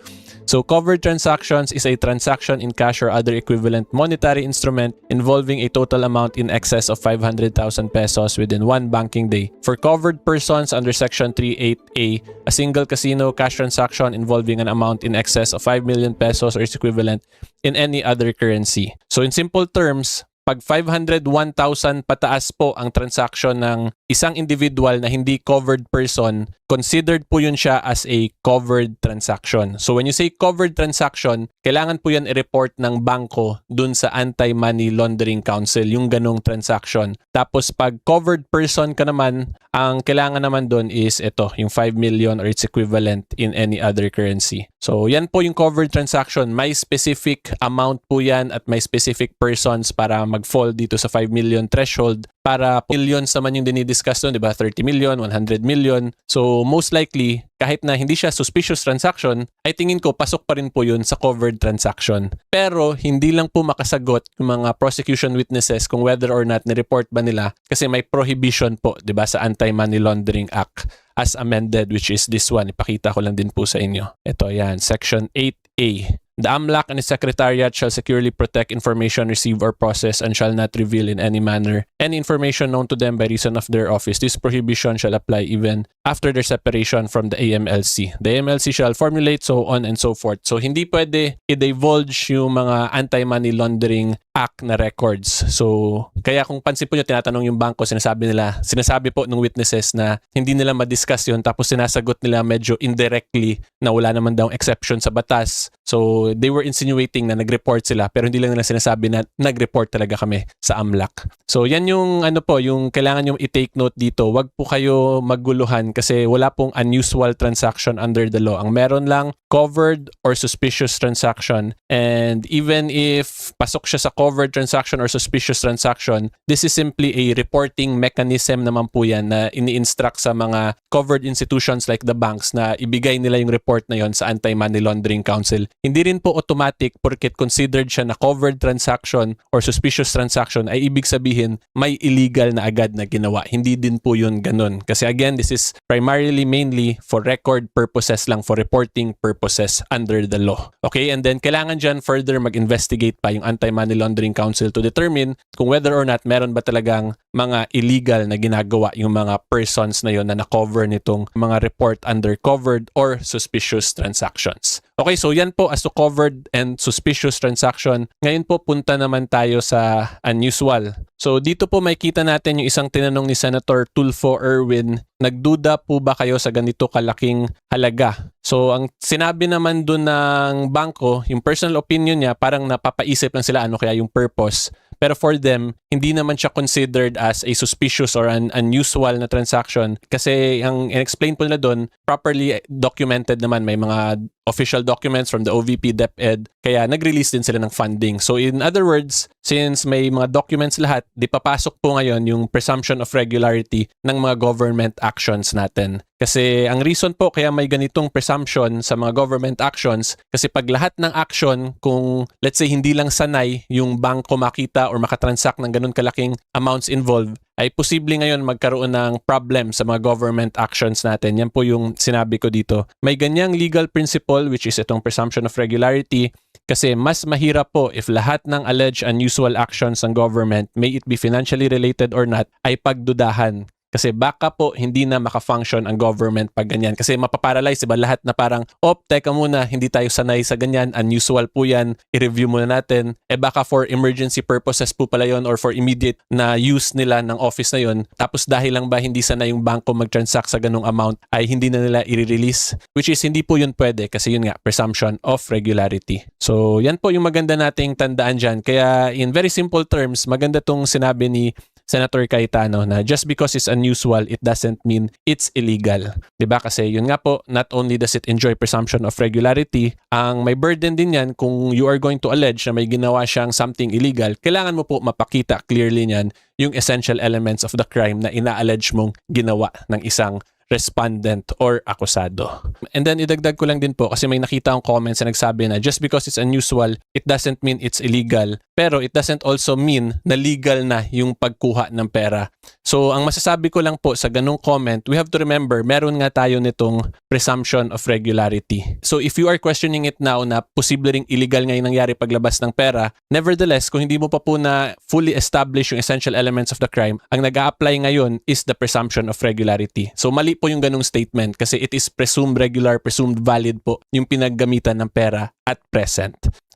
So covered transactions is a transaction in cash or other equivalent monetary instrument involving a total amount in excess of 500,000 pesos within one banking day. For covered persons under Section 38A, a single casino cash transaction involving an amount in excess of 5 million pesos or its equivalent in any other currency. So in simple terms, pag 501,000 pataas po ang transaction ng isang individual na hindi covered person, considered po yun siya as a covered transaction. So when you say covered transaction, kailangan po yan i-report ng bangko dun sa Anti-Money Laundering Council, yung ganong transaction. Tapos pag covered person ka naman, ang kailangan naman dun is ito, yung 5 million or its equivalent in any other currency. So yan po yung covered transaction. May specific amount po yan at may specific persons para mag-fall dito sa 5 million threshold. Para millions naman yung dinidiscuss doon, di ba? 30 million, 100 million. So most likely, kahit na hindi siya suspicious transaction, ay tingin ko pasok pa rin po yun sa covered transaction. Pero hindi lang po makasagot yung mga prosecution witnesses kung whether or not ni-report ba nila kasi may prohibition po, di ba, sa Anti-Money Laundering Act as amended, which is this one. Ipakita ko lang din po sa inyo. Ito, yan, Section 8A. The AMLAC and its Secretariat shall securely protect information received or processed and shall not reveal in any manner any information known to them by reason of their office. This prohibition shall apply even after their separation from the AMLC. The AMLC shall formulate, so on and so forth. So hindi pwede i-divulge yung mga Anti-Money Laundering Act na records. So kaya kung pansin po nyo, tinatanong yung bangko, sinasabi po ng witnesses na hindi nila ma-discuss yun tapos sinasagot nila medyo indirectly na wala naman daw exception sa batas. So they were insinuating na nag-report sila pero hindi lang nila sinasabi na nag-report talaga kami sa AMLAC. So yan yung yung kailangan yung i-take note dito. Wag po kayo magguluhan kasi wala pong unusual transaction under the law. Ang meron lang covered or suspicious transaction, and even if pasok siya sa covered transaction or suspicious transaction, this is simply a reporting mechanism naman po yan na ini-instruct sa mga covered institutions like the banks na ibigay nila yung report na yon sa Anti-Money Laundering Council. Hindi rin po automatic porket considered siya na covered transaction or suspicious transaction ay ibig sabihin may illegal na agad na ginawa. Hindi din po yun ganun. Kasi again, this is primarily mainly for record purposes lang, for reporting purposes under the law. Okay, and then kailangan dyan further mag-investigate pa yung Anti-Money Laundering Council to determine kung whether or not meron ba talagang mga illegal na ginagawa yung mga persons na yon na na-cover nitong mga report under covered or suspicious transactions. Okay, so yan po as to covered and suspicious transaction. Ngayon po punta naman tayo sa unusual. So dito po makikita natin yung isang tinanong ni Senator Tulfo Erwin, nagduda po ba kayo sa ganito kalaking halaga? So ang sinabi naman dun ng bangko, yung personal opinion niya, parang napapaisip lang sila ano kaya yung purpose. Pero for them, hindi naman siya considered as a suspicious or an unusual na transaction kasi ang in-explain po nila doon, properly documented naman, may mga official documents from the OVP, DepEd, kaya nag-release din sila ng funding. So in other words, since may mga documents lahat, di papasok po ngayon yung presumption of regularity ng mga government actions natin. Kasi ang reason po kaya may ganitong presumption sa mga government actions, kasi pag lahat ng action, kung let's say hindi lang sanay yung bangko makita or makatransact ng ganun kalaking amounts involved, ay posible ngayon magkaroon ng problem sa mga government actions natin. Yan po yung sinabi ko dito. May ganyang legal principle which is itong presumption of regularity kasi mas mahirap po if lahat ng alleged unusual actions ng government, may it be financially related or not, ay pagdudahan. Kasi baka po hindi na maka-function ang government pag ganyan. Kasi mapaparalyze, diba? Lahat na parang, teka muna, hindi tayo sanay sa ganyan, unusual po yan, i-review muna natin. Baka for emergency purposes po pala yun or for immediate na use nila ng office na yun. Tapos dahil lang ba hindi sanay yung bangko mag-transact sa ganung amount, ay hindi na nila i-release. Which is hindi po yun pwede kasi yun nga, presumption of regularity. So yan po yung maganda nating tandaan dyan. Kaya in very simple terms, maganda tong sinabi ni Senator Cayetano na just because it's unusual, it doesn't mean it's illegal. 'Di ba? Kasi yun nga po, not only does it enjoy presumption of regularity, ang may burden din yan kung you are going to allege na may ginawa siyang something illegal, kailangan mo po mapakita clearly niyan yung essential elements of the crime na ina-allege mong ginawa ng isang respondent or akusado. And then idagdag ko lang din po kasi may nakita akong comments na nagsabi na just because it's unusual, it doesn't mean it's illegal. Pero it doesn't also mean na legal na yung pagkuha ng pera. So ang masasabi ko lang po sa ganung comment, we have to remember, meron nga tayo nitong presumption of regularity. So if you are questioning it now na posible ring illegal nga yung nangyari paglabas ng pera, nevertheless, kung hindi mo pa po na fully establish yung essential elements of the crime, ang nag-a-apply ngayon is the presumption of regularity. So mali po yung ganung statement kasi it is presumed regular, presumed valid po yung pinaggamitan ng pera at present.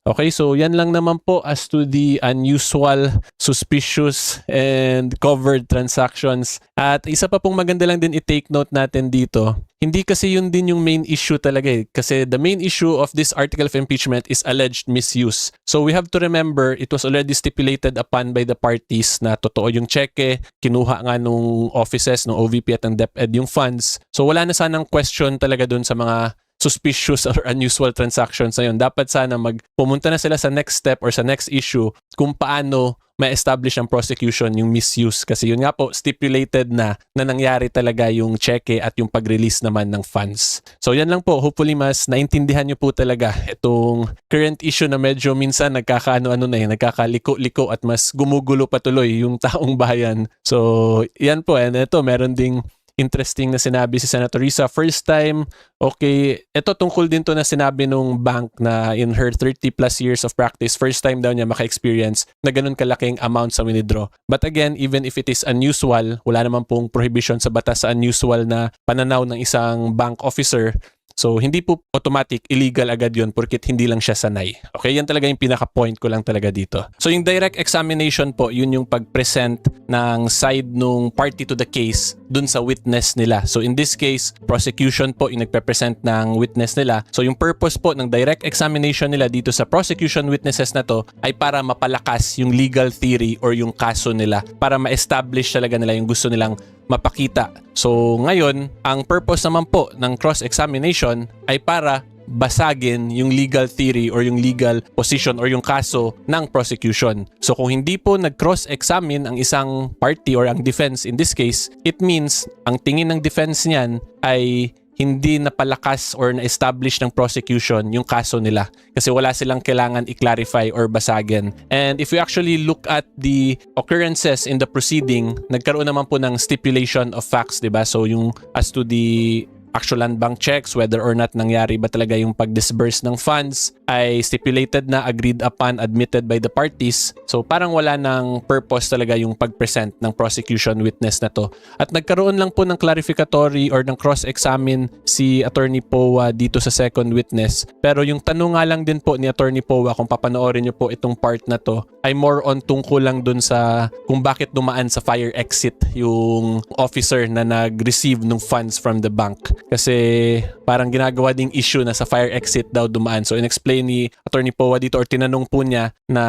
Okay, so yan lang naman po as to the unusual, suspicious, and covered transactions. At isa pa pong maganda lang din i-take note natin dito, hindi kasi yun din yung main issue talaga eh. Kasi the main issue of this article of impeachment is alleged misuse. So we have to remember, it was already stipulated upon by the parties na totoo yung cheque, kinuha nga nung offices, nung OVP at ng DepEd yung funds. So wala na sanang question talaga dun sa mga suspicious or unusual transactions na yun. Dapat sana pumunta na sila sa next step or sa next issue kung paano ma-establish ang prosecution yung misuse. Kasi yun nga po, stipulated na nangyari talaga yung cheque at yung pag-release naman ng funds. So yan lang po. Hopefully mas naintindihan nyo po talaga itong current issue na medyo minsan nagkakaliko-liko at mas gumugulo patuloy yung taong bayan. So yan po. And ito, meron ding interesting na sinabi si Senator Risa. First time, okay, ito tungkol din to na sinabi nung bank na in her 30 plus years of practice, first time daw niya maka-experience na ganun kalaking amount sa withdraw. But again, even if it is unusual, wala naman pong prohibition sa batas sa unusual na pananaw ng isang bank officer. So, hindi po automatic, illegal agad yun porkit hindi lang siya sanay. Okay, yan talaga yung pinaka-point ko lang talaga dito. So, yung direct examination po, yun yung pag-present ng side nung party to the case dun sa witness nila. So, in this case, prosecution po yung nagpe-present ng witness nila. So, yung purpose po ng direct examination nila dito sa prosecution witnesses na to ay para mapalakas yung legal theory or yung kaso nila. Para ma-establish talaga nila yung gusto nilang mapakita. So ngayon, ang purpose naman po ng cross-examination ay para basagin yung legal theory or yung legal position or yung kaso ng prosecution. So kung hindi po nag-cross-examine ang isang party or ang defense in this case, it means ang tingin ng defense niyan ay hindi napalakas or na-establish ng prosecution yung kaso nila kasi wala silang kailangan i-clarify or basagin. And if you actually look at the occurrences in the proceeding, nagkaroon naman po ng stipulation of facts, diba? So yung as to the actual land bank checks, whether or not nangyari ba talaga yung pag-disburse ng funds, ay stipulated na, agreed upon, admitted by the parties. So parang wala ng purpose talaga yung pag-present ng prosecution witness na to. At nagkaroon lang po ng clarificatory or ng cross-examine si Attorney Powa dito sa second witness. Pero yung tanong nga lang din po ni Attorney Powa, kung papanoorin nyo po itong part na to, ay more on tungkol lang dun sa kung bakit dumaan sa fire exit yung officer na nag-receive ng funds from the bank. Kasi parang ginagawa ding issue na sa fire exit daw dumaan. So in-explain ni Attorney Powa dito or tinanong po niya na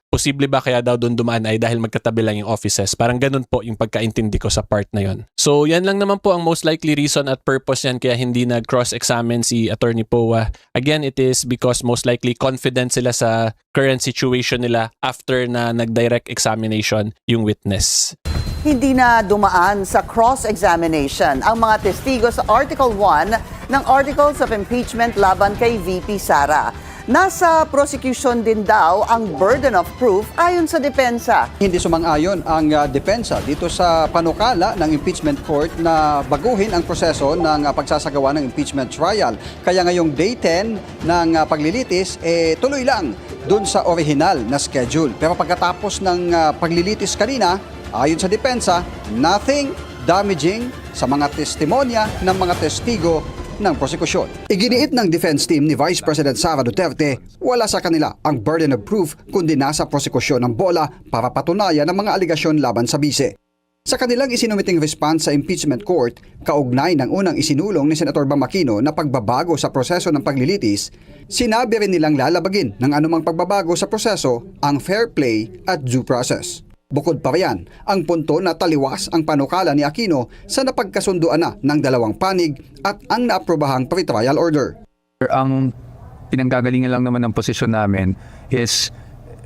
posible ba kaya daw doon dumaan ay dahil magkatabi lang yung offices. Parang ganun po yung pagkaintindi ko sa part na yon. So yan lang naman po ang most likely reason at purpose yan kaya hindi nag-cross-examine si Attorney Powa. Again, it is because most likely confident sila sa current situation nila after na nag-direct examination yung witness. Hindi na dumaan sa cross-examination ang mga testigo sa Article 1 ng Articles of Impeachment laban kay VP Sara. Nasa prosecution din daw ang burden of proof ayon sa depensa. Hindi sumang-ayon ang depensa dito sa panukala ng impeachment court na baguhin ang proseso ng pagsasagawa ng impeachment trial. Kaya ngayong day 10 ng paglilitis, tuloy lang dun sa original na schedule. Pero pagkatapos ng paglilitis kanina, ayon sa depensa, nothing damaging sa mga testimonya ng mga testigo ng prosekusyon. Iginiit ng defense team ni Vice President Sara Duterte, wala sa kanila ang burden of proof kundi nasa prosekusyon ng bola para patunayan ang mga aligasyon laban sa bise. Sa kanilang isinumiting response sa impeachment court, kaugnay ng unang isinulong ni Senator Bam Aquino na pagbabago sa proseso ng paglilitis, sinabi rin nilang lalabagin ng anumang pagbabago sa proseso ang fair play at due process. Bukod pa riyan, ang punto na taliwas ang panukala ni Aquino sa napagkasunduan na ng dalawang panig at ang naaprobahang pre-trial order. Ang pinanggagalingan lang naman ng posisyon namin is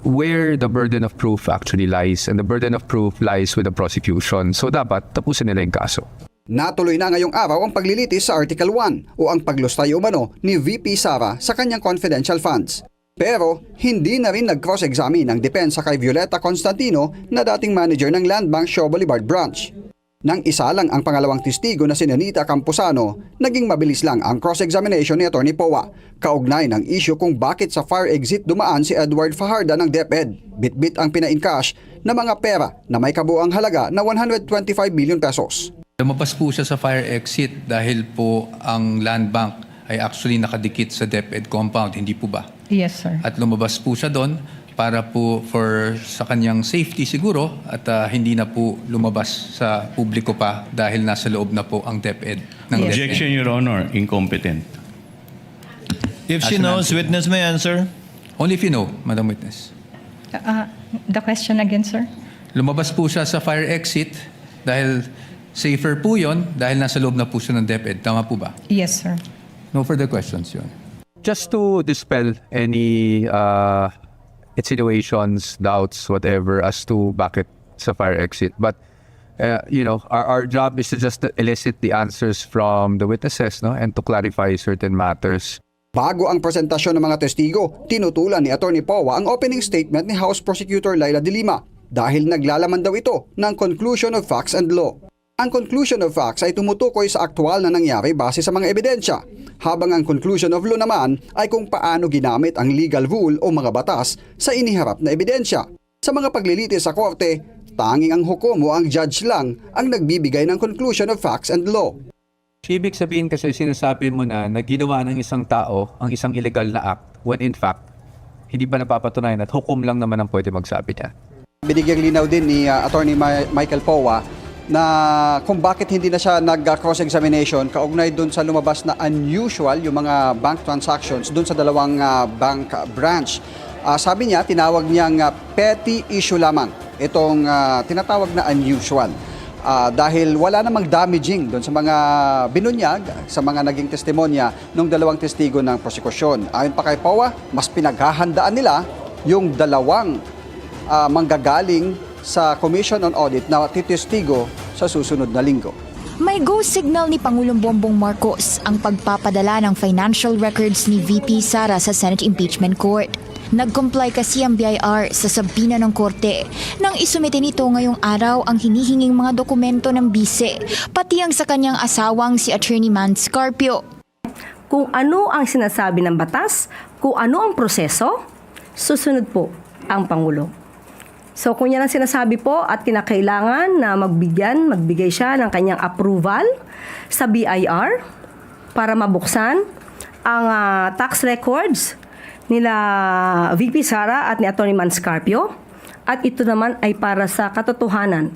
where the burden of proof actually lies, and the burden of proof lies with the prosecution. So dapat tapusin nila yung kaso. Natuloy na ngayong araw ang paglilitis sa Article 1 o ang paglustay umano ni VP Sara sa kanyang confidential funds. Pero hindi na rin nag-cross-examine ang depensa kay Violeta Constantino na dating manager ng Land Bank Shaw Boulevard Branch. Nang isa lang ang pangalawang testigo na si Nanita Camposano, naging mabilis lang ang cross-examination ni Atty. Poa, kaugnay ng issue kung bakit sa fire exit dumaan si Edward Fajarda ng DepEd. Bitbit ang pina-encash na mga pera na may kabuang halaga na 125 million pesos. Lumabas po siya sa fire exit dahil po ang land bank ay actually nakadikit sa DepEd compound, hindi po ba? Yes, sir. At lumabas po siya doon para po sa kanyang safety siguro at hindi na po lumabas sa publiko pa dahil nasa loob na po ang DepEd. Ng Yes. Objection, Your Honor. Incompetent. If she As an knows, answer. witness may answer. Only if you know, Madam Witness. The question again, sir? Lumabas po siya sa fire exit dahil safer po yon dahil nasa loob na po siya ng DepEd. Tama po ba? Yes, sir. No further questions, Your Honor. Just to dispel any insinuations, doubts, whatever, as to bakit sa fire exit. But, our job is to just elicit the answers from the witnesses, no, and to clarify certain matters. Bago ang presentasyon ng mga testigo, tinutulan ni Atty. Poa ang opening statement ni House Prosecutor Laila de Lima dahil naglalaman daw ito ng conclusion of facts and law. Ang conclusion of facts ay tumutukoy sa aktwal na nangyari base sa mga ebidensya, habang ang conclusion of law naman ay kung paano ginamit ang legal rule o mga batas sa iniharap na ebidensya. Sa mga paglilitis sa korte, tanging ang hukom o ang judge lang ang nagbibigay ng conclusion of facts and law. Ibig sabihin kasi sinasabi mo na ginawa ng isang tao ang isang illegal na act when in fact, hindi ba napapatunayan at hukom lang naman ang pwede magsabi niya. Binigyang linaw din ni Atty. Michael Poa na kung bakit hindi na siya nag-cross-examination kaugnay dun sa lumabas na unusual yung mga bank transactions dun sa dalawang bank branch. Sabi niya, tinawag niyang petty issue lamang itong tinatawag na unusual. Dahil wala namang damaging doon sa mga binunyag, sa mga naging testimonya ng dalawang testigo ng prosekusyon. Ayon pa kay Poa, mas pinaghahandaan nila yung dalawang manggagaling sa Commission on Audit na titestigo sa susunod na linggo. May go signal ni Pangulong Bongbong Marcos ang pagpapadala ng financial records ni VP Sara sa Senate Impeachment Court. Nag-comply kasi ang BIR sa sabina ng korte nang isumite nito ngayong araw ang hinihinging mga dokumento ng bise, pati ang sa kanyang asawang si Attorney Man Scarpio. Kung ano ang sinasabi ng batas, kung ano ang proseso, susunod po ang Pangulo. So kung yan ang sinasabi po at kinakailangan na magbigay siya ng kanyang approval sa BIR para mabuksan ang tax records nila VP Sara at ni Atty. Man Scarpio, at ito naman ay para sa katotohanan.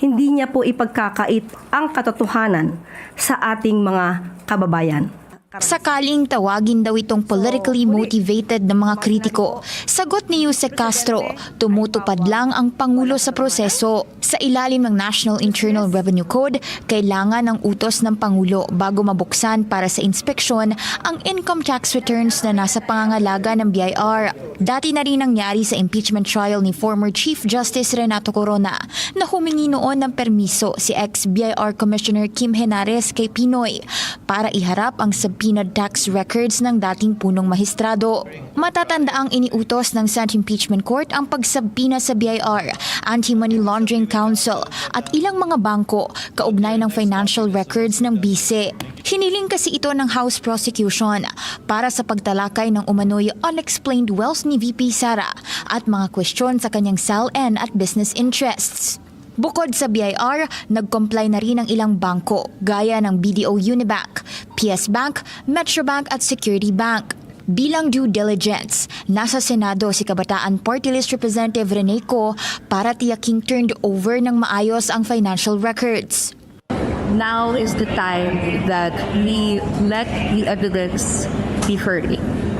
Hindi niya po ipagkakait ang katotohanan sa ating mga kababayan. Sakaling tawagin daw itong politically motivated ng mga kritiko, sagot ni Yusek Castro, tumutupad lang ang Pangulo sa proseso. Sa ilalim ng National Internal Revenue Code, kailangan ng utos ng Pangulo bago mabuksan para sa inspeksyon ang income tax returns na nasa pangangalaga ng BIR. Dati na rin nangyari sa impeachment trial ni former Chief Justice Renato Corona na humingi noon ng permiso si ex-BIR Commissioner Kim Henares kay Pinoy para iharap ang sabi sinubpoenaed tax records ng dating punong mahistrado. Matatandaang iniutos ng Senate Impeachment Court ang pagsabina sa BIR, Anti-Money Laundering Council at ilang mga bangko kaugnay ng financial records ng bise. Hiniling kasi ito ng House Prosecution para sa pagtalakay ng umano'y unexplained wealth ni VP Sara at mga kwestiyon sa kanyang SALN at business interests. Bukod sa BIR, nag-comply na rin ang ilang bangko gaya ng BDO Unibank, PS Bank, Metrobank at Security Bank. Bilang due diligence, nasa Senado si Kabataan Party List Representative Rene Co para tiyaking turned over ng maayos ang financial records. Now is the time that we let the evidence be heard.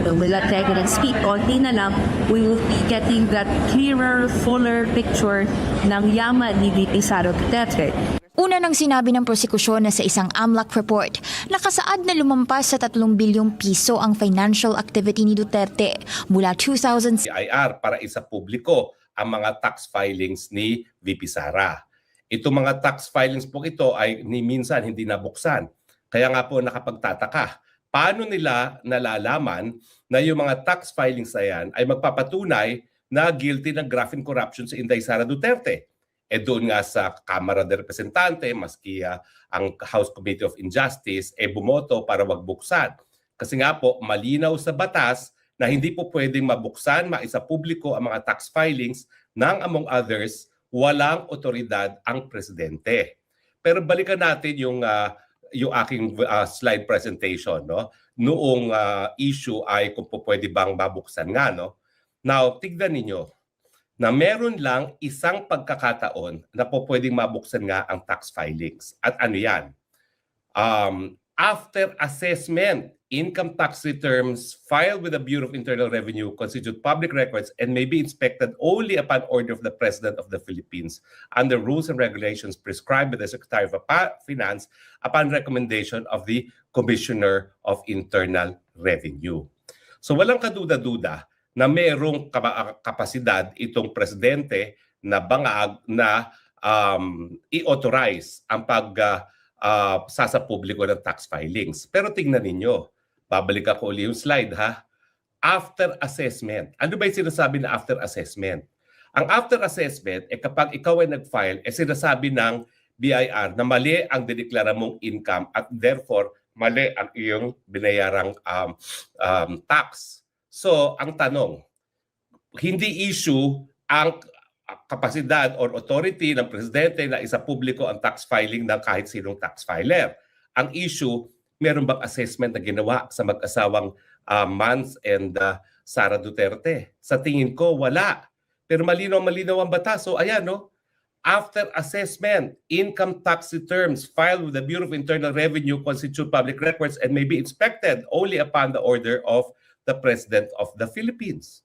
We let the evidence speak. Konti na lang, we will be getting that clearer, fuller picture ng yaman ni VP Sara Duterte. Una nang sinabi ng prosekusyon na sa isang AMLAC report, nakasaad na lumampas sa 3 bilyong piso ang financial activity ni Duterte mula 2000. BIR para isa publiko ang mga tax filings ni VP Sara. Itong mga tax filings po ito ay ni minsan hindi nabuksan. Kaya nga po nakapagtataka, paano nila nalalaman na yung mga tax filings na yan ay magpapatunay na guilty ng graft and corruption si Inday Sara Duterte? Eh doon nga sa Kamara de Representante, maski ang House Committee of Injustice, bumoto para wag buksan. Kasi nga po, malinaw sa batas na hindi po pwedeng mabuksan, maisapubliko ang mga tax filings ng among others, walang otoridad ang presidente. Pero balikan natin yung aking slide presentation, no? Noong issue ay kung po pwede bang mabuksan nga, no? Now, tignan ninyo na meron lang isang pagkakataon na po pwedeng mabuksan nga ang tax filings. At ano yan? After assessment, income tax returns filed with the Bureau of Internal Revenue constitute public records and may be inspected only upon order of the President of the Philippines under rules and regulations prescribed by the Secretary of Finance upon recommendation of the Commissioner of Internal Revenue. So walang kaduda-duda na mayroong kapasidad itong presidente na bangag na i-authorize ang sasapubliko ng tax filings. Pero tingnan ninyo, babalik ako ulit yung slide ha. After assessment. Ano ba yung sinasabi na after assessment? Ang after assessment, kapag ikaw ay nag-file, sinasabi ng BIR na mali ang dineklara mong income at therefore mali ang iyong binayarang tax. So, ang tanong, hindi issue ang kapasidad or authority ng presidente na isapubliko ang tax filing ng kahit sinong tax filer. Ang issue, meron bang assessment na ginawa sa mag-asawang Mans and Sara Duterte? Sa tingin ko, wala. Pero malinaw ang batas. So ayan, no? After assessment, income tax returns filed with the Bureau of Internal Revenue constitute public records and may be inspected only upon the order of the President of the Philippines.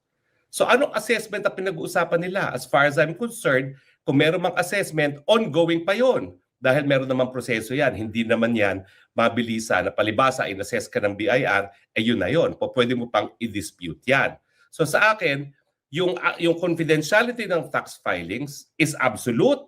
So anong assessment ang pinag-uusapan nila? As far as I'm concerned, kung meron mang assessment, ongoing pa yon. Dahil meron namang proseso yan. Hindi naman yan mabilisan na palibasa, in-assess ka ng BIR, yun na yun. Pwede mo pang i-dispute yan. So sa akin, yung confidentiality ng tax filings is absolute.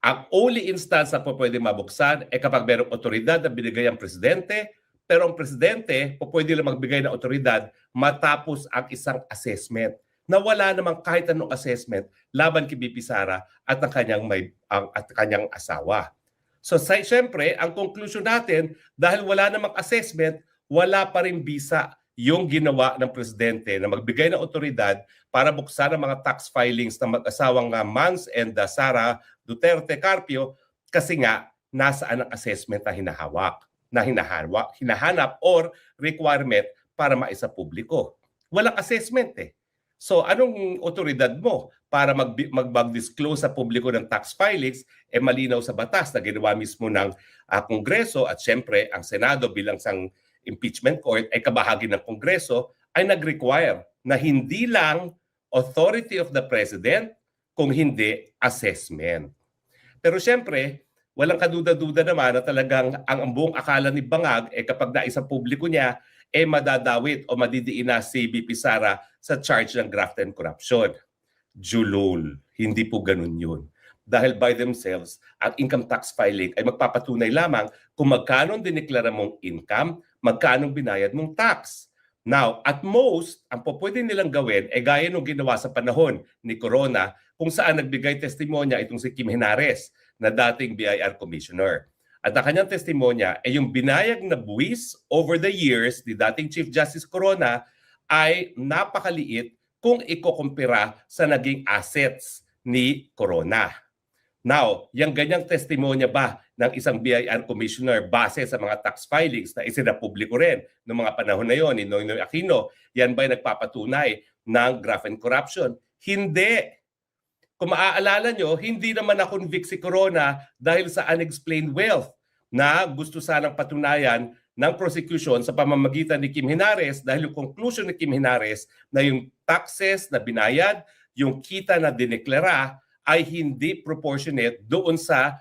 Ang only instance na po pwede mabuksan kapag merong otoridad na binigay ang presidente, pero ang presidente po pwede lang magbigay ng otoridad matapos ang isang assessment na wala namang kahit anong assessment laban kay BP Sara at ang kanyang asawa. So siyempre, ang conclusion natin, dahil wala namang assessment, wala pa rin bisa yung ginawa ng presidente na magbigay ng otoridad para buksan ang mga tax filings ng mag-asawang Mans and Sara Duterte Carpio kasi nga nasaan ang assessment na hinahanap or requirement para maisapubliko. Walang assessment eh. So anong otoridad mo para mag-disclose sa publiko ng tax filings? Malinaw sa batas na ginawa mismo ng Kongreso at syempre ang Senado bilang isang impeachment court ay kabahagi ng Kongreso ay nag-require na hindi lang authority of the President kung hindi assessment. Pero syempre, walang kaduda-duda naman na talagang ang buong akala ni Bangag kapag naisang publiko niya madadawit o madidiin na si BP Sara sa charge ng graft and corruption. Julul. Hindi po ganun yun. dahil by themselves, ang income tax filing ay magpapatunay lamang kung magkano dineklara mong income, magkano binayad mong tax. Now, at most, ang pwede nilang gawin ay gaya nung ginawa sa panahon ni Corona kung saan nagbigay testimonya itong si Kim Henares na dating BIR Commissioner. At ang kanyang testimonya ay yung binayag na buwis over the years ni dating Chief Justice Corona ay napakaliit kung ikukumpira sa naging assets ni Corona. Now, yung ganyang testimonya ba ng isang BIR Commissioner base sa mga tax filings na isinapubliko rin noong mga panahon na yon ni Noynoy Aquino, yan ba'y nagpapatunay ng graft and corruption? Hindi. Kung maaalala nyo, hindi naman na-convict si Corona dahil sa unexplained wealth na gusto sanang patunayan ng prosecution sa pamamagitan ni Kim Henares dahil yung conclusion ni Kim Henares na yung taxes na binayad, yung kita na dineklara ay hindi proportionate doon sa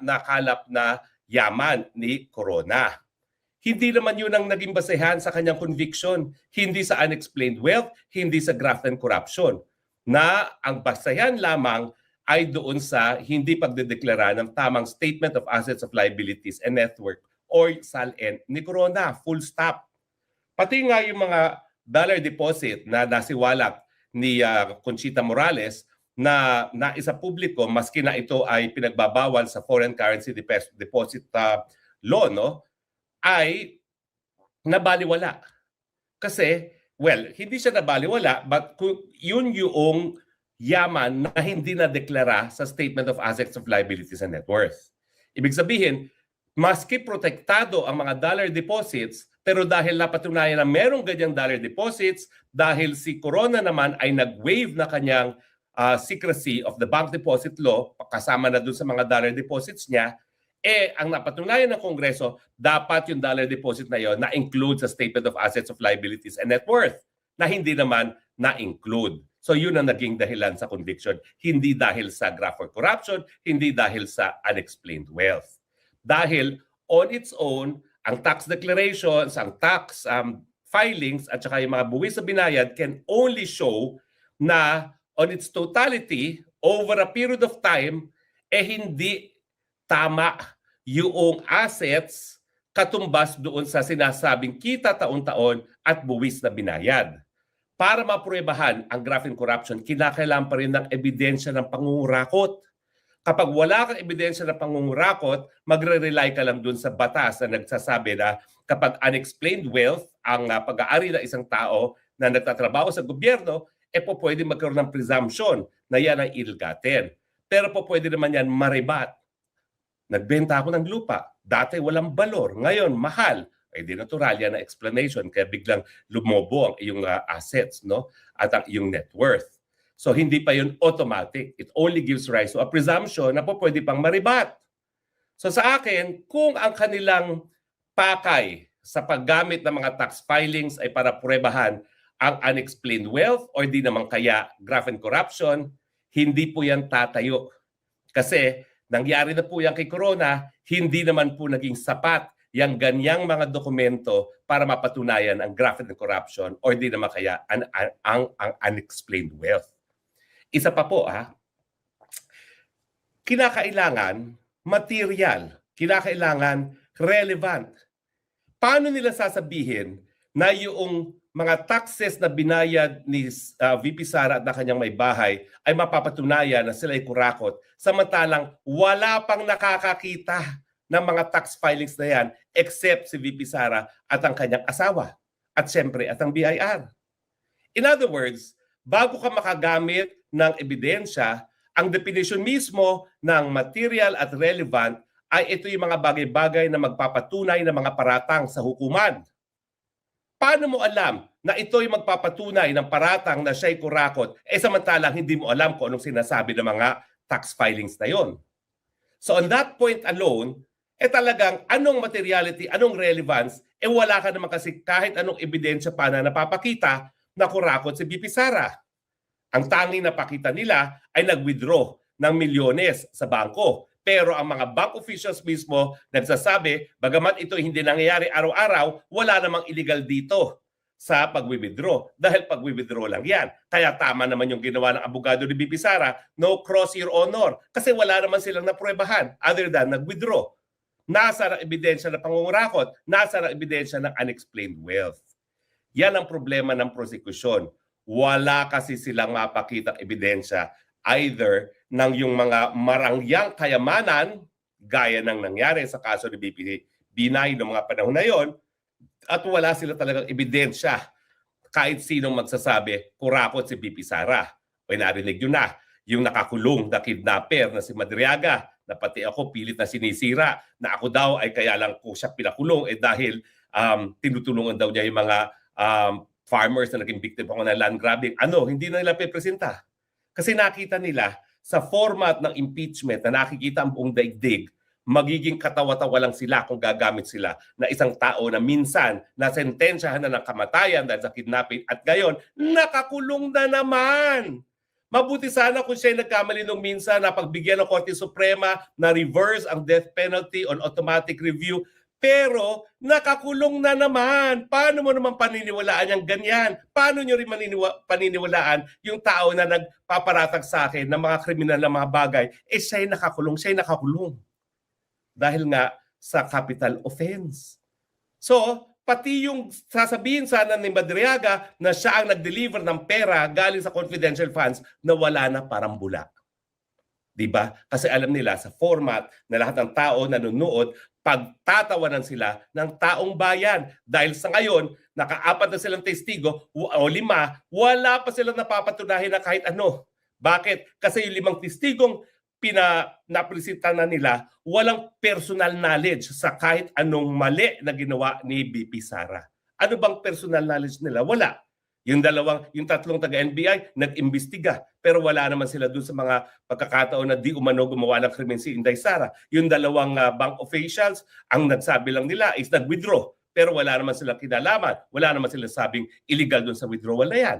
nakalap na yaman ni Corona. Hindi naman yun ang naging basehan sa kanyang conviction, hindi sa unexplained wealth, hindi sa graft and corruption, na ang basehan lamang ay doon sa hindi pagdedeklara ng tamang Statement of Assets of Liabilities and Net Worth or SALN ni Corona, full stop. Pati nga yung mga dollar deposit na nasiwalat ni Conchita Morales na naisa publiko maski na ito ay pinagbabawal sa foreign currency deposit law, no, ay nabaliwala. Kasi well, hindi siya nabaliwala, but yun yung yaman na hindi na-deklara sa Statement of Assets of Liabilities and Net Worth. Ibig sabihin, maski protektado ang mga dollar deposits, pero dahil napatunayan na merong ganyang dollar deposits, dahil si Corona naman ay nag-waive na kanyang secrecy of the bank deposit law, kasama na dun sa mga dollar deposits niya, ang napatunayan ng Kongreso, dapat yung dollar deposit na yon na-include sa Statement of Assets of Liabilities and Net Worth, na hindi naman na-include. So yun ang naging dahilan sa conviction. Hindi dahil sa graft or corruption, hindi dahil sa unexplained wealth. Dahil on its own, ang tax declarations, ang tax filings, at saka yung mga buwis na binayad can only show na on its totality, over a period of time, hindi tama yung assets katumbas doon sa sinasabing kita taon-taon at buwis na binayad. Para mapruebahan ang graft and corruption, kinakailangan pa rin ng ebidensya ng pangungurakot. Kapag wala kang ebidensya ng pangungurakot, magre-rely ka lang doon sa batas na nagsasabi na kapag unexplained wealth ang pag-aari ng isang tao na nagtatrabaho sa gobyerno, pwede magkaroon ng presumption na yan ay ill-gotten. Pero pwede naman yan maribat. Nagbenta ako ng lupa. Dati walang balor. Ngayon, mahal. Di natural yan na explanation. Kaya biglang lumobo ang iyong assets, no? At ang iyong net worth. So, hindi pa yun automatic. It only gives rise to a presumption na pwede pang maribat. So, sa akin, kung ang kanilang pakay sa paggamit ng mga tax filings ay para pruebahan ang unexplained wealth or di naman kaya graft and corruption, hindi po yan tatayo. Kasi nangyari na po yan kay Corona, hindi naman po naging sapat yung ganyang mga dokumento para mapatunayan ang graft and corruption or di naman kaya ang unexplained wealth. Isa pa po, kinakailangan material, kinakailangan relevant. Paano nila sasabihin na yung mga taxes na binayad ni VP Sara at na kanyang may bahay ay mapapatunayan na sila ay kurakot, samantalang wala pang nakakakita ng mga tax filings na yan except si VP Sara at ang kanyang asawa at siyempre at ang BIR. In other words, bago ka makagamit ng ebidensya, ang definition mismo ng material at relevant ay ito yung mga bagay-bagay na magpapatunay ng mga paratang sa hukuman. Paano mo alam na ito'y magpapatunay ng paratang na siya'y kurakot, samantalang hindi mo alam kung anong sinasabi ng mga tax filings na yon? So on that point alone, talagang anong materiality, anong relevance, wala ka naman kasi kahit anong ebidensya pa na napapakita na kurakot si VP Sara. Ang tanging napakita nila ay nag-withdraw ng milyones sa bangko. Pero ang mga bank officials mismo nagsasabi, bagamat ito hindi nangyayari araw-araw, wala namang illegal dito. sa pag-withdraw. Dahil pag-withdraw lang yan. Kaya tama naman yung ginawa ng abogado ni BP Sara, no cross your honor. Kasi wala naman silang napruebahan other than nag-withdraw. Nasa ang ebidensya ng pangungurakot, nasa ang ebidensya ng unexplained wealth. Yan ang problema ng prosecution. Wala kasi silang mapakitang ebidensya either ng yung mga marangyang kayamanan, gaya ng nangyari sa kaso ni BP Binay noong mga panahon na yon, at wala sila talagang ebidensya kahit sinong magsasabi kurakot si BP Sara. O narinig nyo na, yung nakakulong na kidnapper na si Madriaga, na pati ako pilit na sinisira, na ako daw ay kaya lang ko siya pinakulong dahil tinutulungan daw niya yung mga farmers na naging victim ako ng land grabbing. Hindi na nila pepresenta. Kasi nakita nila sa format ng impeachment na nakikita ang buong daigdig, magiging katawa-tawa lang sila kung gagamit sila na isang tao na minsan nasentensyahan na ng kamatayan dahil sa kidnapping at ngayon nakakulong na naman. Mabuti sana kung siya nagkamali nung minsan na pagbigyan ng Korte Suprema na reverse ang death penalty on automatic review. Pero nakakulong na naman. Paano mo naman paniniwalaan yung ganyan? Paano nyo rin paniniwalaan yung tao na nagpaparatag sa akin ng mga kriminal na mga bagay? Siya'y nakakulong, siya'y nakakulong. Dahil nga sa capital offense. So, pati yung sasabihin sana ni Madriaga na siya ang nag-deliver ng pera galing sa confidential funds na wala na parang bula. Diba? Kasi alam nila sa format na lahat ng tao nanonood, pagtatawanan sila ng taong bayan. Dahil sa ngayon, naka-4 na silang testigo o 5, wala pa silang napapatunahin na kahit ano. Bakit? Kasi yung 5 testigong napresenta na nila, walang personal knowledge sa kahit anong mali na ginawa ni BP Sara. Ano bang personal knowledge nila? Wala. Yung 3 taga-NBI nag-imbestiga pero wala naman sila dun sa mga pagkakataon na di umano gumawa ng krimen si Inday Sara. Yung 2 bank officials, ang nagsabi lang nila is nag-withdraw pero wala naman silang kinalaman. Wala naman silang sabing illegal dun sa withdrawal na yan.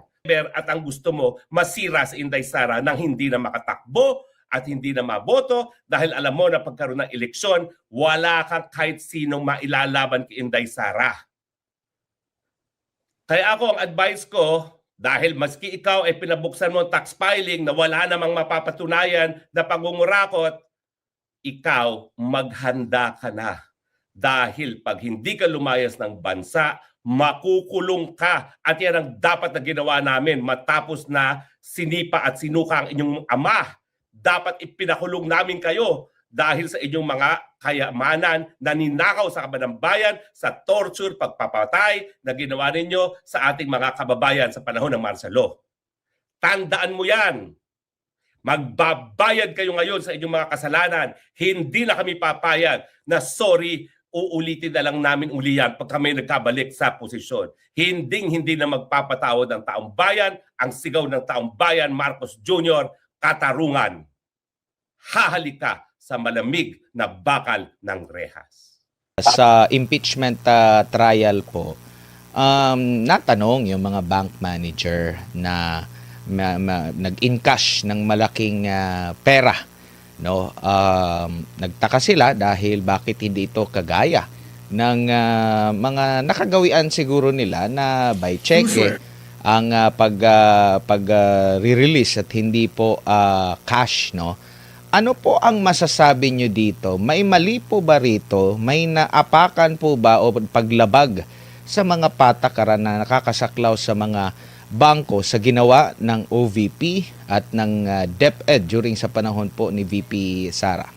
At ang gusto mo, masira si Inday Sara nang hindi na makatakbo at hindi na maboto dahil alam mo na pagkaroon ng eleksyon, wala kang kahit sinong mailalaban kay Inday Sara. Kaya ako, ang advice ko, dahil maski ikaw ay pinabuksan mo ang tax filing na wala namang mapapatunayan na pangungurakot, ikaw maghanda ka na. Dahil pag hindi ka lumayas ng bansa, makukulong ka. At yan ang dapat na ginawa namin matapos na sinipa at sinuka ang inyong ama. Dapat ipinakulong namin kayo dahil sa inyong mga kayamanan na ninakaw sa kaban ng bayan, sa torture, pagpapatay na ginawa ninyo sa ating mga kababayan sa panahon ng martial law. Tandaan mo yan. Magbabayad kayo ngayon sa inyong mga kasalanan. Hindi na kami papayag na sorry, uulitin na lang namin uli yan pag kami nagkabalik sa posisyon. Hindi na magpapatawad ng taong bayan. Ang sigaw ng taong bayan, Marcos Jr., katarungan. Hahalika sa malamig na bakal ng rehas. Sa impeachment trial po, natanong yung mga bank manager na nag-encash ng malaking pera. No? Nagtaka sila dahil bakit hindi ito kagaya ng mga nakagawian siguro nila na by cheque ang pag-release at hindi po cash, no? Ano po ang masasabi nyo dito? May mali po ba rito? May naapakan po ba o paglabag sa mga patakaran na nakakasaklaw sa mga bangko sa ginawa ng OVP at ng DepEd during sa panahon po ni VP Sara?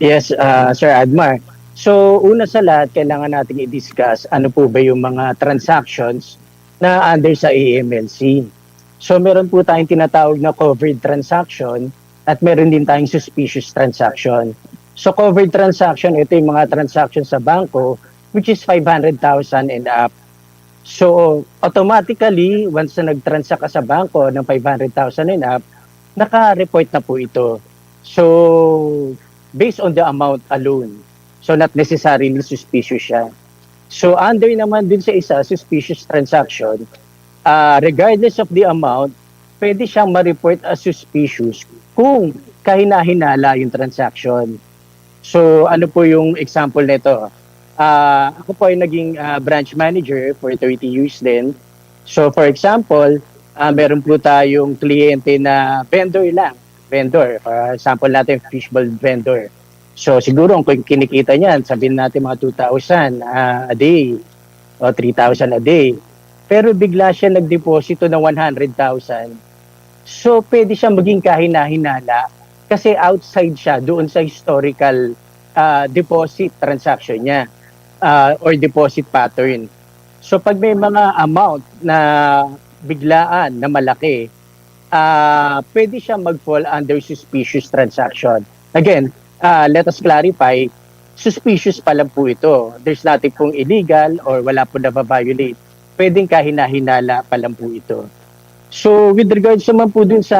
Yes, Sir Admar. So, una sa lahat, kailangan natin i-discuss ano po ba yung mga transactions na under sa AMLC. So, meron po tayong tinatawag na covered transaction at meron din tayong suspicious transaction. So, covered transaction, ito yung mga transaction sa bangko which is 500,000 and up. So, automatically, once na nag-transact ka sa bangko ng 500,000 and up, naka-report na po ito. So, based on the amount alone. So, not necessarily suspicious siya. So, under naman din sa isa, suspicious transaction, regardless of the amount, pwede siyang ma-report as suspicious kung kahina-hinala yung transaction. So, ano po yung example nito? Ako po ay naging branch manager for 30 years din. So for example, meron po tayong kliyente na vendor lang. Vendor. For example natin, fishbowl vendor. So siguro kung kinikita niyan, sabihin natin mga 2,000 a day o 3,000 a day. Pero bigla siya nagdeposito ng 100,000. So pwede siya maging kahina-hinala kasi outside siya doon sa historical deposit transaction niya or deposit pattern. So pag may mga amount na biglaan na malaki, pwede siya mag-fall under suspicious transaction. Again, let us clarify, suspicious pa lang po ito. There's nothing pong illegal or wala po na-violate. Pwedeng kahina-hinala pa lang po ito. So with regards naman po dun sa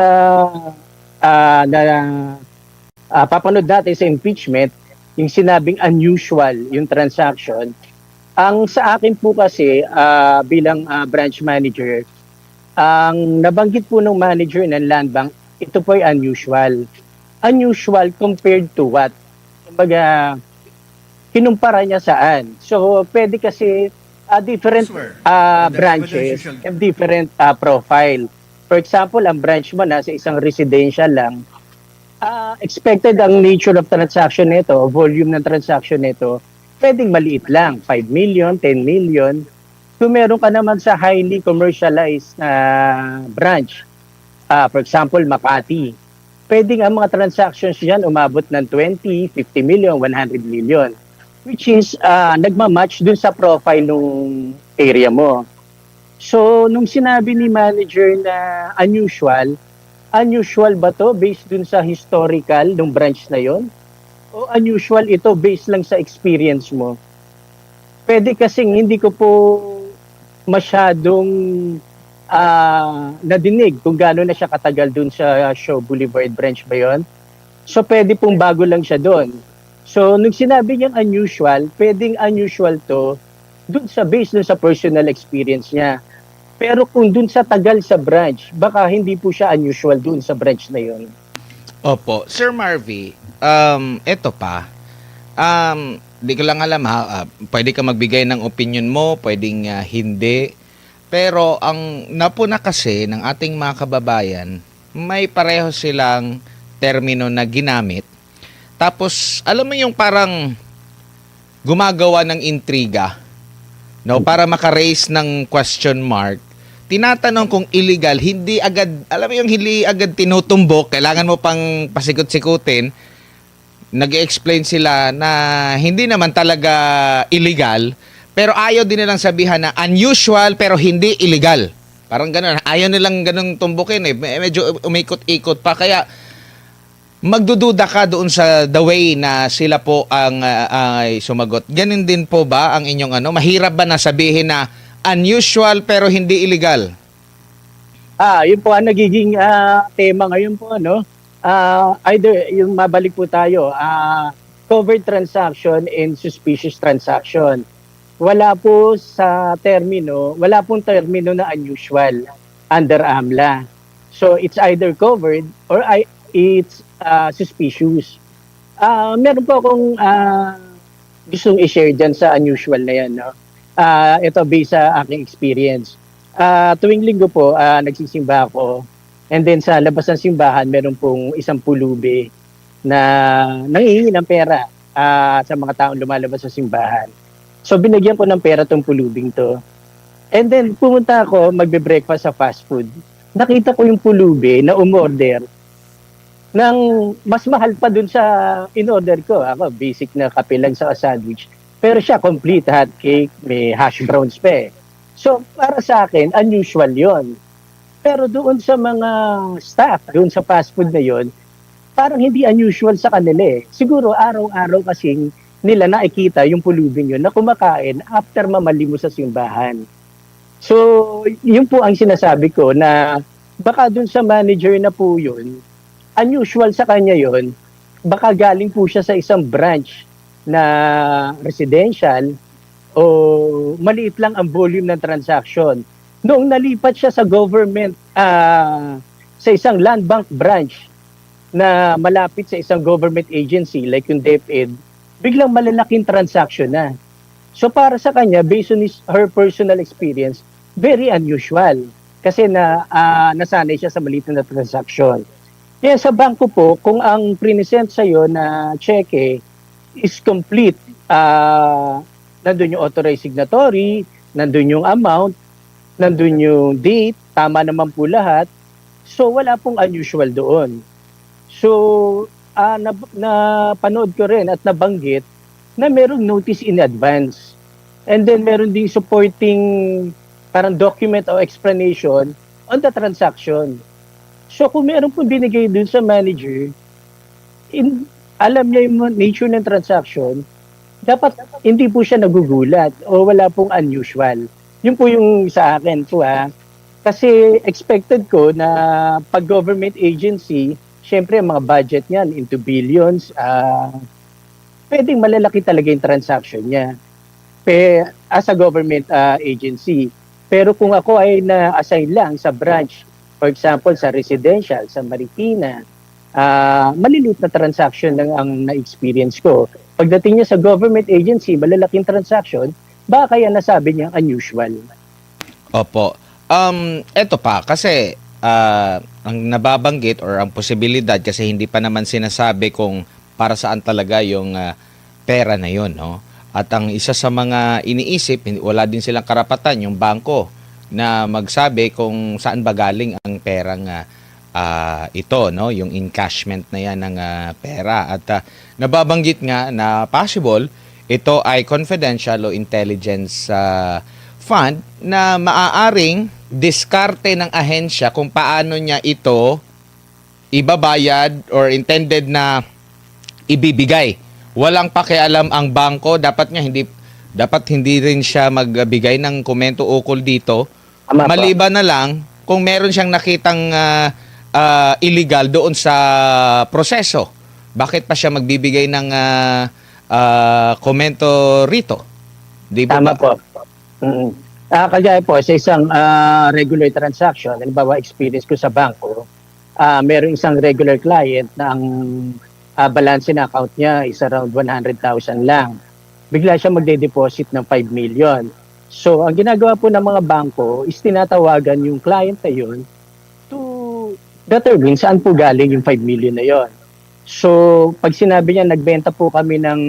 papanood natin sa impeachment, yung sinabing unusual yung transaction, ang sa akin po kasi bilang branch manager, ang nabanggit po ng manager ng Land Bank, ito po ay unusual. Unusual compared to what? Kumbaga, kinumpara niya saan? So, pwede kasi different branches have different profile. For example, ang branch mo na sa isang residential lang, expected ang nature of transaction nito, volume ng transaction nito, pwedeng maliit lang, 5 million, 10 million. Kung meron ka naman sa highly commercialized branch, for example, Makati, pwedeng ang mga transactions yan umabot ng 20, 50 million, 100 million. Which is nagmamatch dun sa profile nung area mo. So, nung sinabi ni manager na unusual ba to based dun sa historical nung branch na yon? O unusual ito based lang sa experience mo? Pwede kasing hindi ko po masyadong nadinig kung gaano na siya katagal dun sa Shaw Boulevard branch ba yon? So, pwede pong bago lang siya dun. So, nung sinabi niyang unusual, pwedeng unusual to based dun sa personal experience niya. Pero kung dun sa tagal sa branch, baka hindi po siya unusual dun sa branch na yon. Opo. Sir Marvy, eto pa. Di ko lang alam ha, pwede ka magbigay ng opinion mo, pwedeng hindi. Pero ang napuna kasi ng ating mga kababayan, may pareho silang termino na ginamit. Tapos, alam mo yung parang gumagawa ng intriga, no, para maka-raise ng question mark. Tinatanong kung illegal, hindi agad, alam mo yung hindi agad tinutumbok, kailangan mo pang pasikot-sikutin. Nag-explain sila na hindi naman talaga illegal, pero ayaw din nilang sabihan na unusual pero hindi illegal. Parang gano'n. Ayaw nilang gano'ng tumbukin eh. Medyo umikot-ikot pa. Kaya magdududa ka doon sa the way na sila po ang ay sumagot. Ganun din po ba ang inyong mahirap ba na sabihin na unusual pero hindi illegal? Yun po ang nagiging tema ngayon po, either yung mabalik po tayo, covered transaction and suspicious transaction. Wala pong termino na unusual under AMLA. So it's either covered or it's suspicious. Meron po akong gustong i-share dyan sa unusual na yan. Ito based sa aking experience. Tuwing linggo po, nagsisimba ako. And then sa labas ng simbahan, meron pong isang pulubi na nangihingi ng pera sa mga taong lumalabas sa simbahan. So binigyan ko ng pera tong pulubing to. And then pumunta ako, magbe-breakfast sa fast food. Nakita ko yung pulubi na umorder ng mas mahal pa dun sa in-order ko. Ako, basic na kape lang sa sandwich. Pero siya, complete hot cake, may hash browns pa eh. So, para sa akin, unusual yon. Pero doon sa mga staff, doon sa fast food na yon, parang hindi unusual sa kanila eh. Siguro, araw-araw kasing nila nakikita yung pulubing yun na kumakain after mamali mo sa simbahan. So, yun po ang sinasabi ko na baka doon sa manager na po yun, unusual sa kanya yon, baka galing po siya sa isang branch na residential o maliit lang ang volume ng transaction. Noong nalipat siya sa government, sa isang land bank branch na malapit sa isang government agency like yung DepEd, biglang malalaking transaction na. So para sa kanya, based on her personal experience, very unusual. Kasi nasanay siya sa maliit na transaction. Kaya sa bangko po, kung ang present sa'yo na cheque is complete, nandun yung authorized signatory, nandun yung amount, nandun yung date, tama naman po lahat. So wala pong unusual doon. So napanood ko rin at nabanggit na merong notice in advance. And then meron ding supporting parang document o explanation on the transaction. So kung meron po binigay dun sa manager, alam niya yung nature ng transaction, dapat hindi po siya nagugulat o wala pong unusual. Yun po yung sa akin po Kasi expected ko na pag government agency, syempre mga budget niyan into billions, pwedeng malalaki talaga yung transaction niya as a government agency. Pero kung ako ay na-assign lang sa branch, for example sa residential, sa Marikina, maliliit na transaction lang ang na-experience ko. Pagdating niya sa government agency, malalaking transaction, baka kaya nasabi niya unusual. Opo. Eto pa, kasi ang nababanggit or ang posibilidad kasi hindi pa naman sinasabi kung para saan talaga yung pera na yun, no? At ang isa sa mga iniisip, wala din silang karapatan, yung bangko, na magsabi kung saan ba galing ang perang ito, no? Yung encashment na yan ng pera. At nababanggit nga na possible, ito ay confidential o intelligence fund na maaaring diskarte ng ahensya kung paano niya ito ibabayad or intended na ibibigay. Walang pakialam ang bangko, dapat hindi rin siya magbigay ng komento ukol dito. Maliban na lang kung meron siyang nakitang illegal doon sa proseso. Bakit pa siya magbibigay ng komento rito? Di ba? Tama po. Kagaya po sa isang regular transaction, halimbawa experience ko sa bangko, meron isang regular client na ang balance na account niya is around 100,000 lang. Bigla siya magde-deposit ng 5 million. So, ang ginagawa po ng mga bangko is tinatawagan yung client na yun to determine saan po galing yung 5 million na yun. So, pag sinabi niya nagbenta po kami ng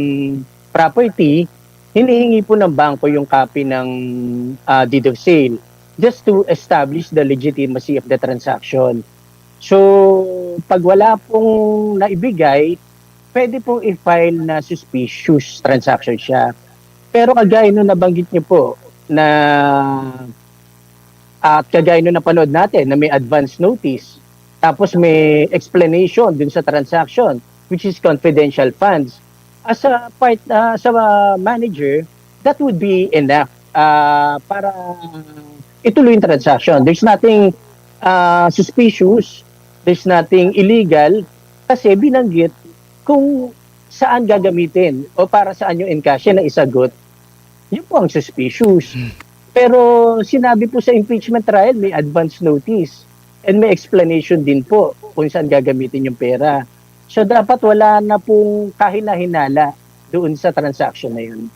property, hinihingi po ng bangko yung copy ng deed of sale just to establish the legitimacy of the transaction. So, pag wala pong naibigay, pwede pong i-file na suspicious transaction siya. Pero kagaya nung nabanggit niyo po na at kagaya nung napanood natin na may advance notice, tapos may explanation dun sa transaction, which is confidential funds. As a part sa manager, that would be enough para ituloy yung transaction. There's nothing suspicious, there's nothing illegal, kasi binanggit kung saan gagamitin o para saan yung encashe na isagot, yun po ang suspicious. Pero sinabi po sa impeachment trial, may advance notice and may explanation din po kung saan gagamitin yung pera. So dapat wala na pong kahina-hinala doon sa transaction na yun.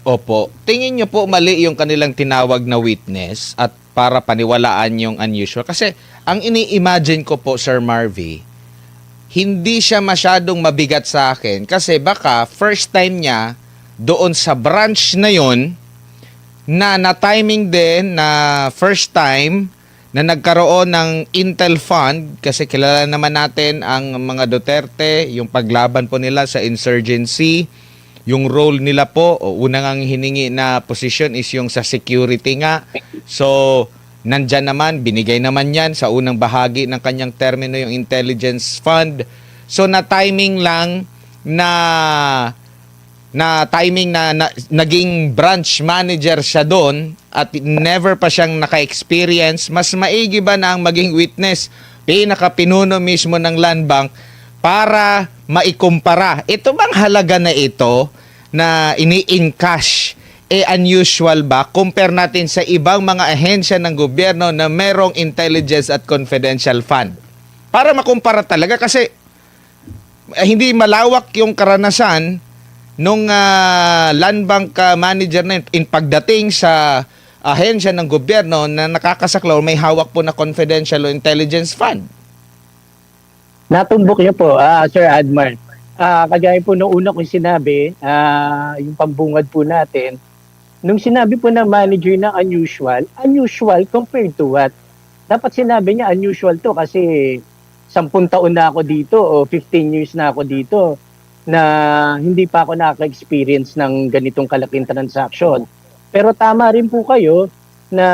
Opo. Tingin niyo po mali yung kanilang tinawag na witness at para paniwalaan yung unusual? Kasi ang ini-imagine ko po, Sir Marvy, hindi siya masyadong mabigat sa akin kasi baka first time niya doon sa branch na yon na na-timing din na first time na nagkaroon ng Intel Fund kasi kilala naman natin ang mga Duterte, yung paglaban po nila sa insurgency, yung role nila po, unang ang hiningi na position is yung sa security nga. So, nandyan naman, binigay naman yan sa unang bahagi ng kanyang termino yung intelligence fund. So, na-timing lang na naging branch manager siya doon at never pa siyang naka-experience, mas maigi ba na ang maging witness, pinaka-pinuno mismo ng Land Bank para maikumpara. Ito bang halaga na ito na ini-encash, unusual ba? Compare natin sa ibang mga ahensya ng gobyerno na merong intelligence at confidential fund. Para makumpara talaga kasi hindi malawak yung karanasan nung land bank manager na yun, in pagdating sa ahensya ng gobyerno na nakakasaklaw, may hawak po na confidential o intelligence fund. Natumbok niyo po, Sir Admar. Kagaya po noong una kong sinabi, yung pambungad po natin, nung sinabi po ng manager na unusual compared to what? Dapat sinabi niya unusual to kasi 10 taon na ako dito o 15 years na ako dito na hindi pa ako nakaka-experience ng ganitong kalaking transaction. Pero tama rin po kayo na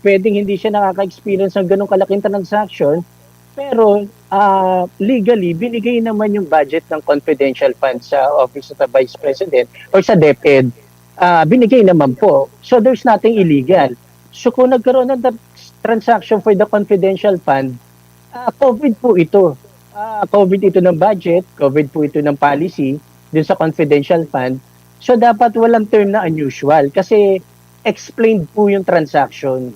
pwedeng hindi siya nakaka-experience ng ganong kalaking transaction, pero legally, binigay naman yung budget ng confidential fund sa Office of the Vice President or sa DepEd. Binigay naman po. So there's nothing illegal. So kung nagkaroon ng transaction for the confidential fund, COVID po ito. COVID ito ng budget, COVID po ito ng policy dun sa confidential fund. So dapat walang term na unusual kasi explained po yung transaction.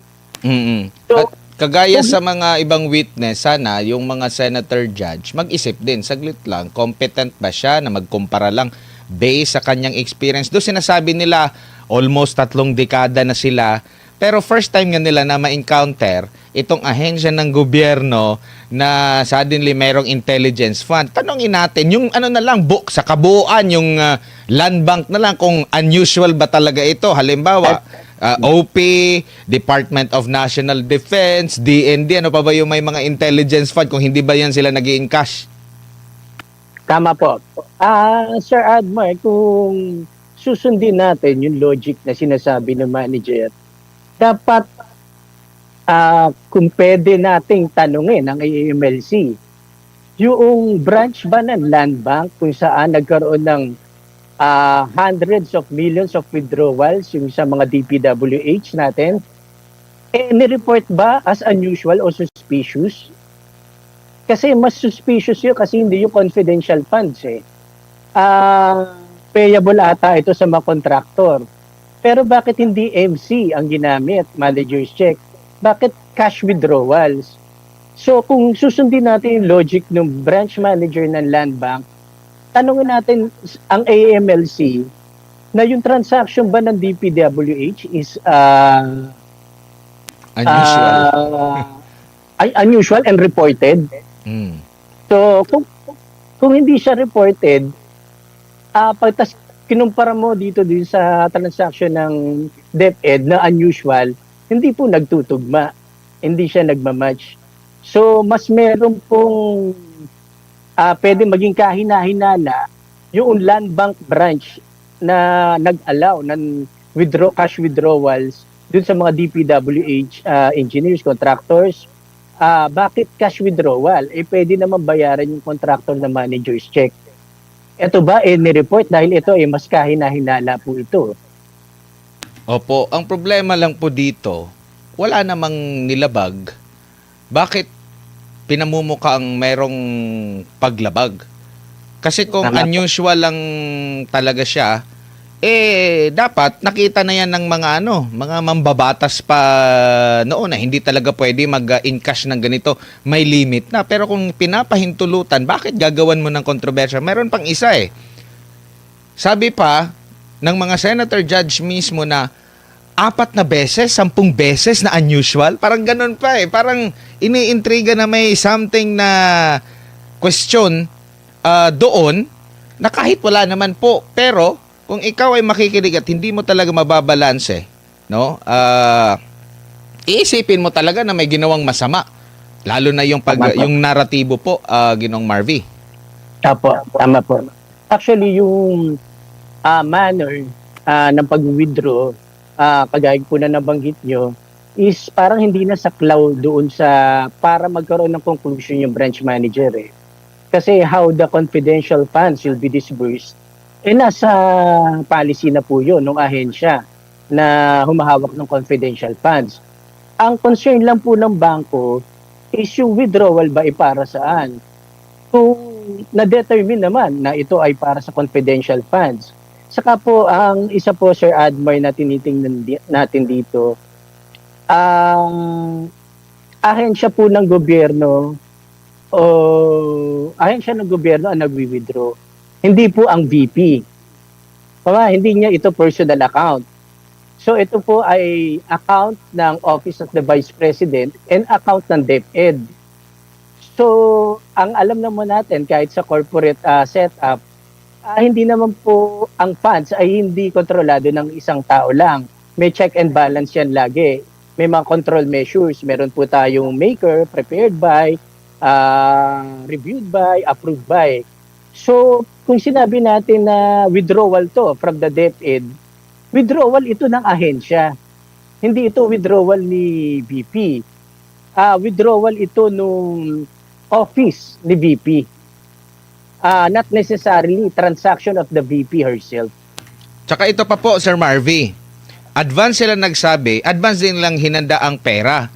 So, At kagaya sa mga ibang witness, sana yung mga senator judge, mag-isip din, saglit lang, competent ba siya na magkumpara lang based sa kanyang experience. Doon sinasabi nila, almost 3 dekada na sila, pero first time nga nila na ma-encounter itong ahensya ng gobyerno na suddenly mayroong intelligence fund. Tanongin natin, yung ano na lang, book sa kabuuan, yung land bank na lang, kung unusual ba talaga ito. Halimbawa, OP, Department of National Defense, DND, ano pa ba yung may mga intelligence fund kung hindi ba yan sila nag-i-encash? Tama po. Sir Admar, kung susundin natin yung logic na sinasabi ng manager, dapat kung pwede nating tanungin ang AMLC, yung branch ba ng land bank kung saan nagkaroon ng hundreds of millions of withdrawals yung sa mga DPWH natin, ni-report ba as unusual o suspicious? Kasi mas suspicious yun kasi hindi yung confidential funds payable ata ito sa mga contractor. Pero bakit hindi MC ang ginamit, manager's check? Bakit cash withdrawals? So kung susundin natin yung logic ng branch manager ng land bank, tanungin natin ang AMLC na yung transaction ba ng DPWH is unusual and reported. So kung hindi siya reported, pagtas kinumpara mo dito din sa transaction ng DepEd na unusual, hindi po nagtutugma. Hindi siya nagmamatch. So, mas meron pong pwede maging kahina-hinala yung land bank branch na nag-allow ng cash withdrawals dun sa mga DPWH engineers, contractors. Bakit cash withdrawal? Pwede naman bayaran yung contractor na manager's check. Ito ba ni-report dahil ito mas kahina-hinala po ito. Opo, ang problema lang po dito, wala namang nilabag. Bakit pinamumuka ang merong paglabag? Kasi kung unusual lang talaga siya, dapat nakita na yan ng mga mga mambabatas pa noon na hindi talaga pwede mag-encash ng ganito, may limit na. Pero kung pinapahintulutan, bakit gagawan mo ng kontrobersya? Meron pang isa Sabi pa ng mga senator judge mismo na 4 na beses, 10 beses na unusual. Parang ganun pa Parang iniintriga na may something na question doon na kahit wala naman po. Pero kung ikaw ay makikinig at hindi mo talaga mababalanse, iisipin mo talaga na may ginawang masama. Lalo na yung yung naratibo po, Ginong Marvy. Tama po. Actually, yung manner ng pag-withdraw, kagaya po na nabanggit nyo, is parang hindi na saklaw doon sa para magkaroon ng conclusion yung branch manager. Kasi how the confidential funds will be disbursed, nasa policy na po yun ng ahensya na humahawak ng confidential funds. Ang concern lang po ng bangko is yung withdrawal ba para saan? Kung na-determine naman na ito ay para sa confidential funds. Saka po, ang isa po, Sir Admar, na tinitingnan natin dito, ahensya po ng gobyerno ang nagwi-withdraw. Hindi po ang VP. Hindi niya ito personal account. So ito po ay account ng Office of the Vice President and account ng DepEd. So ang alam naman natin kahit sa corporate setup, hindi naman po ang funds ay hindi kontrolado ng isang tao lang. May check and balance yan lagi. May mga control measures. Meron po tayong maker, prepared by, reviewed by, approved by. So, kung sinabi natin na withdrawal to from the DepEd, withdrawal ito ng ahensya. Hindi ito withdrawal ni VP. Withdrawal ito nung office ni VP. Not necessarily transaction of the VP herself. Tsaka ito pa po, Sir Marvy. Advance sila nagsabi, advance din lang hinanda ang pera.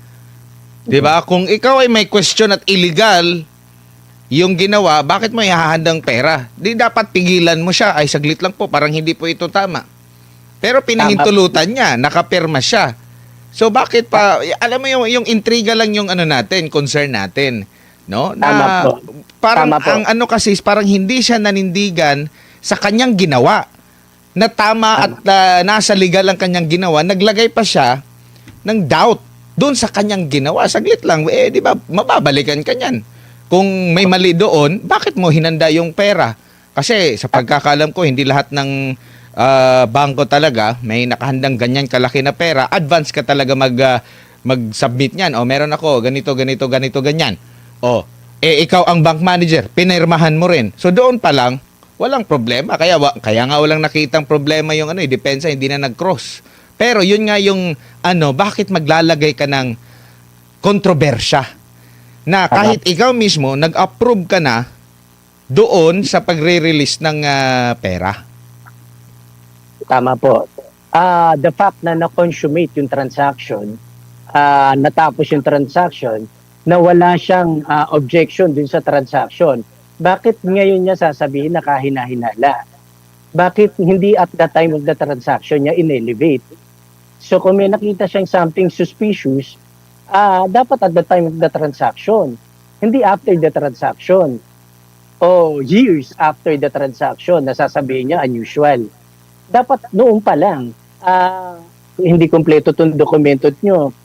'Di ba? Kung ikaw ay may question at illegal yung ginawa, bakit mo ihahandang pera? Di dapat pigilan mo siya. Ay, saglit lang po, parang hindi po ito tama. Pero pinahintulutan niya, nakapirma siya. So bakit pa, alam mo yung intriga lang yung ano natin, concern natin, no? Na Tama po. parang Tama po. ang ano kasi, parang hindi siya nanindigan sa kanyang ginawa. Na tama at nasa legal ang kanyang ginawa, naglagay pa siya ng doubt doon sa kanyang ginawa. Saglit lang, di ba, mababalikan ka niyan. Kung may mali doon, bakit mo hinanda yung pera? Kasi sa pagkakalam ko, hindi lahat ng bangko talaga may nakahandang ganyan kalaki na pera. Advance ka talaga mag-submit niyan. O, meron ako, ganito, ganyan. O, ikaw ang bank manager, pinirmahan mo rin. So doon pa lang, walang problema. Kaya nga walang nakitang problema yung depensa, hindi na nag-cross. Pero yun nga yung bakit maglalagay ka ng kontrobersya na kahit ikaw mismo nag-approve ka na doon sa pagre-release ng pera. Tama po. The fact na na-consummate yung transaction, natapos yung transaction, na wala siyang objection dun sa transaction, bakit ngayon niya sasabihin na kahina-hinala? Bakit hindi at the time of the transaction niya in-elevate? So kung may nakita siyang something suspicious, dapat at the time of the transaction, hindi after the transaction o years after the transaction na sasabihin niya unusual. Dapat noon pa lang, hindi kompleto itong dokumento nyo,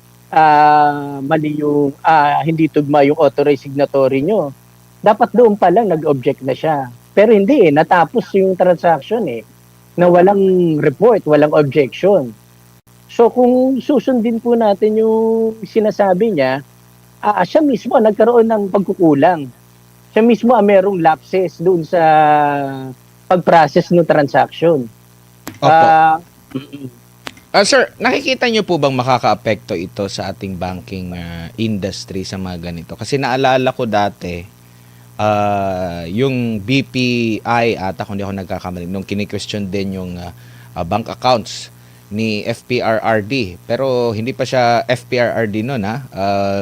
mali yung, hindi tugma yung authorized signatory nyo, dapat doon pa lang nag-object na siya. Pero hindi natapos yung transaction na walang report, walang objection. So kung susundin po natin yung sinasabi niya, siya mismo nagkaroon ng pagkukulang. Siya mismo merong lapses doon sa pag-process ng transaction. Sir, nakikita niyo po bang makaka-apekto ito sa ating banking industry sa mga ganito? Kasi naalala ko dati, yung BPI ata kung di ako nagkakamali, nung kini-question din yung bank accounts ni FPRRD. Pero hindi pa siya FPRRD noon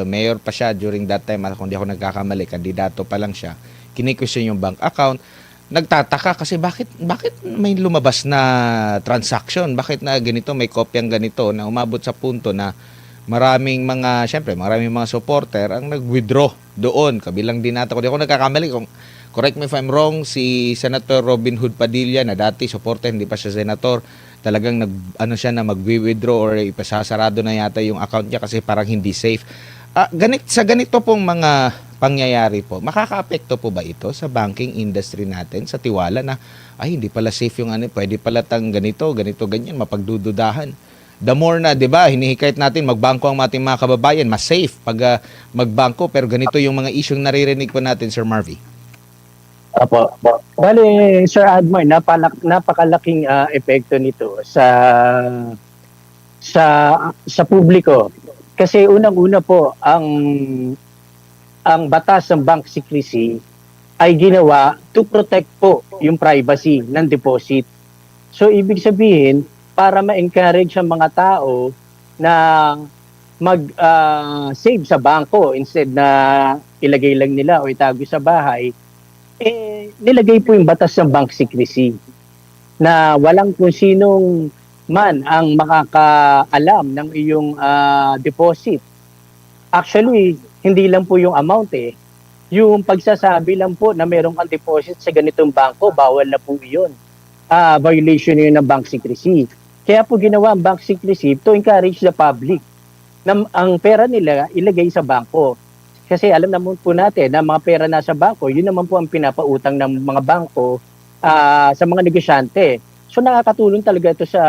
mayor pa siya during that time kung di ako nagkakamali, kandidato pa lang siya. Kini-question yung bank account. Nagtataka kasi bakit may lumabas na transaction? Bakit na ganito, may kopyang ganito na umabot sa punto na maraming mga supporter ang nag-withdraw doon. Kabilang din natin, kung di ako nagkakamali, correct me if I'm wrong, si Senator Robin Hood Padilla na dati supporter, hindi pa siya senator, talagang siya na mag-withdraw or ipasasarado na yata yung account niya kasi parang hindi safe. Sa ganito pong mga pangyayari po, makaka-apekto po ba ito sa banking industry natin, sa tiwala na, hindi pala safe yung pwede pala ganito, ganyan, mapagdududahan. The more na, 'di ba, hinihikayat natin magbangko ang ating mga kababayan, mas safe pag magbangko, pero ganito yung mga isyung naririnig po natin, Sir Marvy. Apo. Bale, Sir Admar, napakalaking epekto nito sa publiko. Kasi unang-una po ang batas ng bank secrecy ay ginawa to protect po yung privacy ng deposit. So ibig sabihin, para ma-encourage ang mga tao na mag-save sa bangko instead na ilagay lang nila o itago sa bahay, nilagay po yung batas ng bank secrecy na walang kung sinong man ang makakaalam ng iyong deposit. Actually, hindi lang po yung amount yung pagsasabi lang po na meron kang deposit sa ganitong bangko, bawal na po iyon. violation yun ng bank secrecy. Kaya po ginawa ang bank secrecy to encourage the public na ang pera nila ilagay sa bangko. Kasi alam naman po natin na mga pera nasa bangko, yun naman po ang pinapautang ng mga bangko sa mga negosyante. So nakakatulong talaga ito sa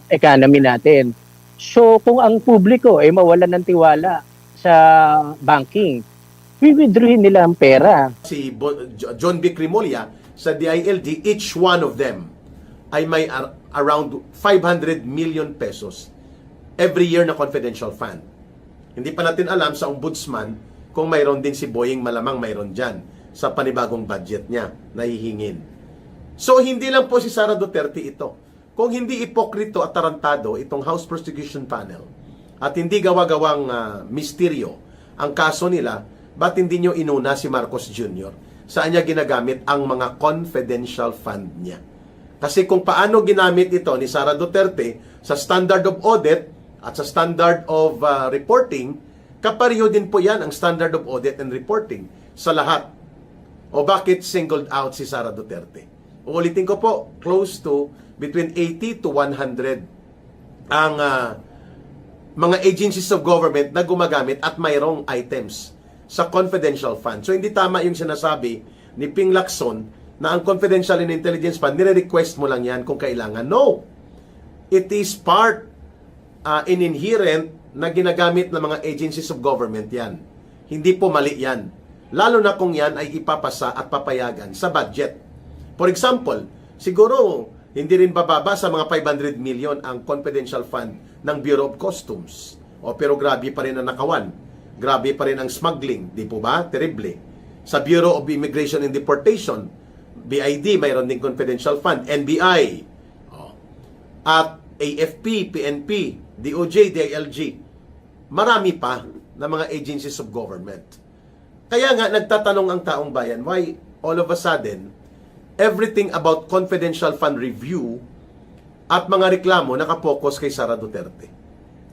economy natin. So kung ang publiko ay mawalan ng tiwala sa banking, withdrawin nila ang pera. Si John B. Crimolia sa DILG, each one of them ay may around 500 million pesos every year na confidential fund. Hindi pa natin alam sa ombudsman kung mayroon din si Boying, malamang mayroon dyan sa panibagong budget niya na hihingin. So hindi lang po si Sara Duterte ito. Kung hindi ipokrito at tarantado itong House Prosecution Panel at hindi gawa-gawang misteryo ang kaso nila, ba't hindi nyo inuna si Marcos Jr.? Saan niya ginagamit ang mga confidential fund niya? Kasi kung paano ginamit ito ni Sara Duterte sa standard of audit at sa standard of reporting, kapareho din po yan ang standard of audit and reporting sa lahat. O bakit singled out si Sara Duterte? Uulitin ko po, close to between 80 to 100 ang mga agencies of government na gumagamit at mayroong items sa confidential fund. So hindi tama yung sinasabi ni Ping Lacson na ang confidential and intelligence fund, nire-request mo lang yan kung kailangan. No! It is part inherent na ginagamit ng mga agencies of government yan. Hindi po mali yan. Lalo na kung yan ay ipapasa at papayagan sa budget. For example, siguro hindi rin bababa sa mga 500 million ang confidential fund ng Bureau of Customs. Pero grabe pa rin ang nakawan. Grabe pa rin ang smuggling. Di po ba? Terrible. Sa Bureau of Immigration and Deportation, BID, mayroon din confidential fund. NBI. At AFP, PNP, DOJ, DILG. Marami pa na mga agencies of government. Kaya nga, nagtatanong ang taong bayan, why all of a sudden, everything about confidential fund review at mga reklamo nakapokus kay Sara Duterte?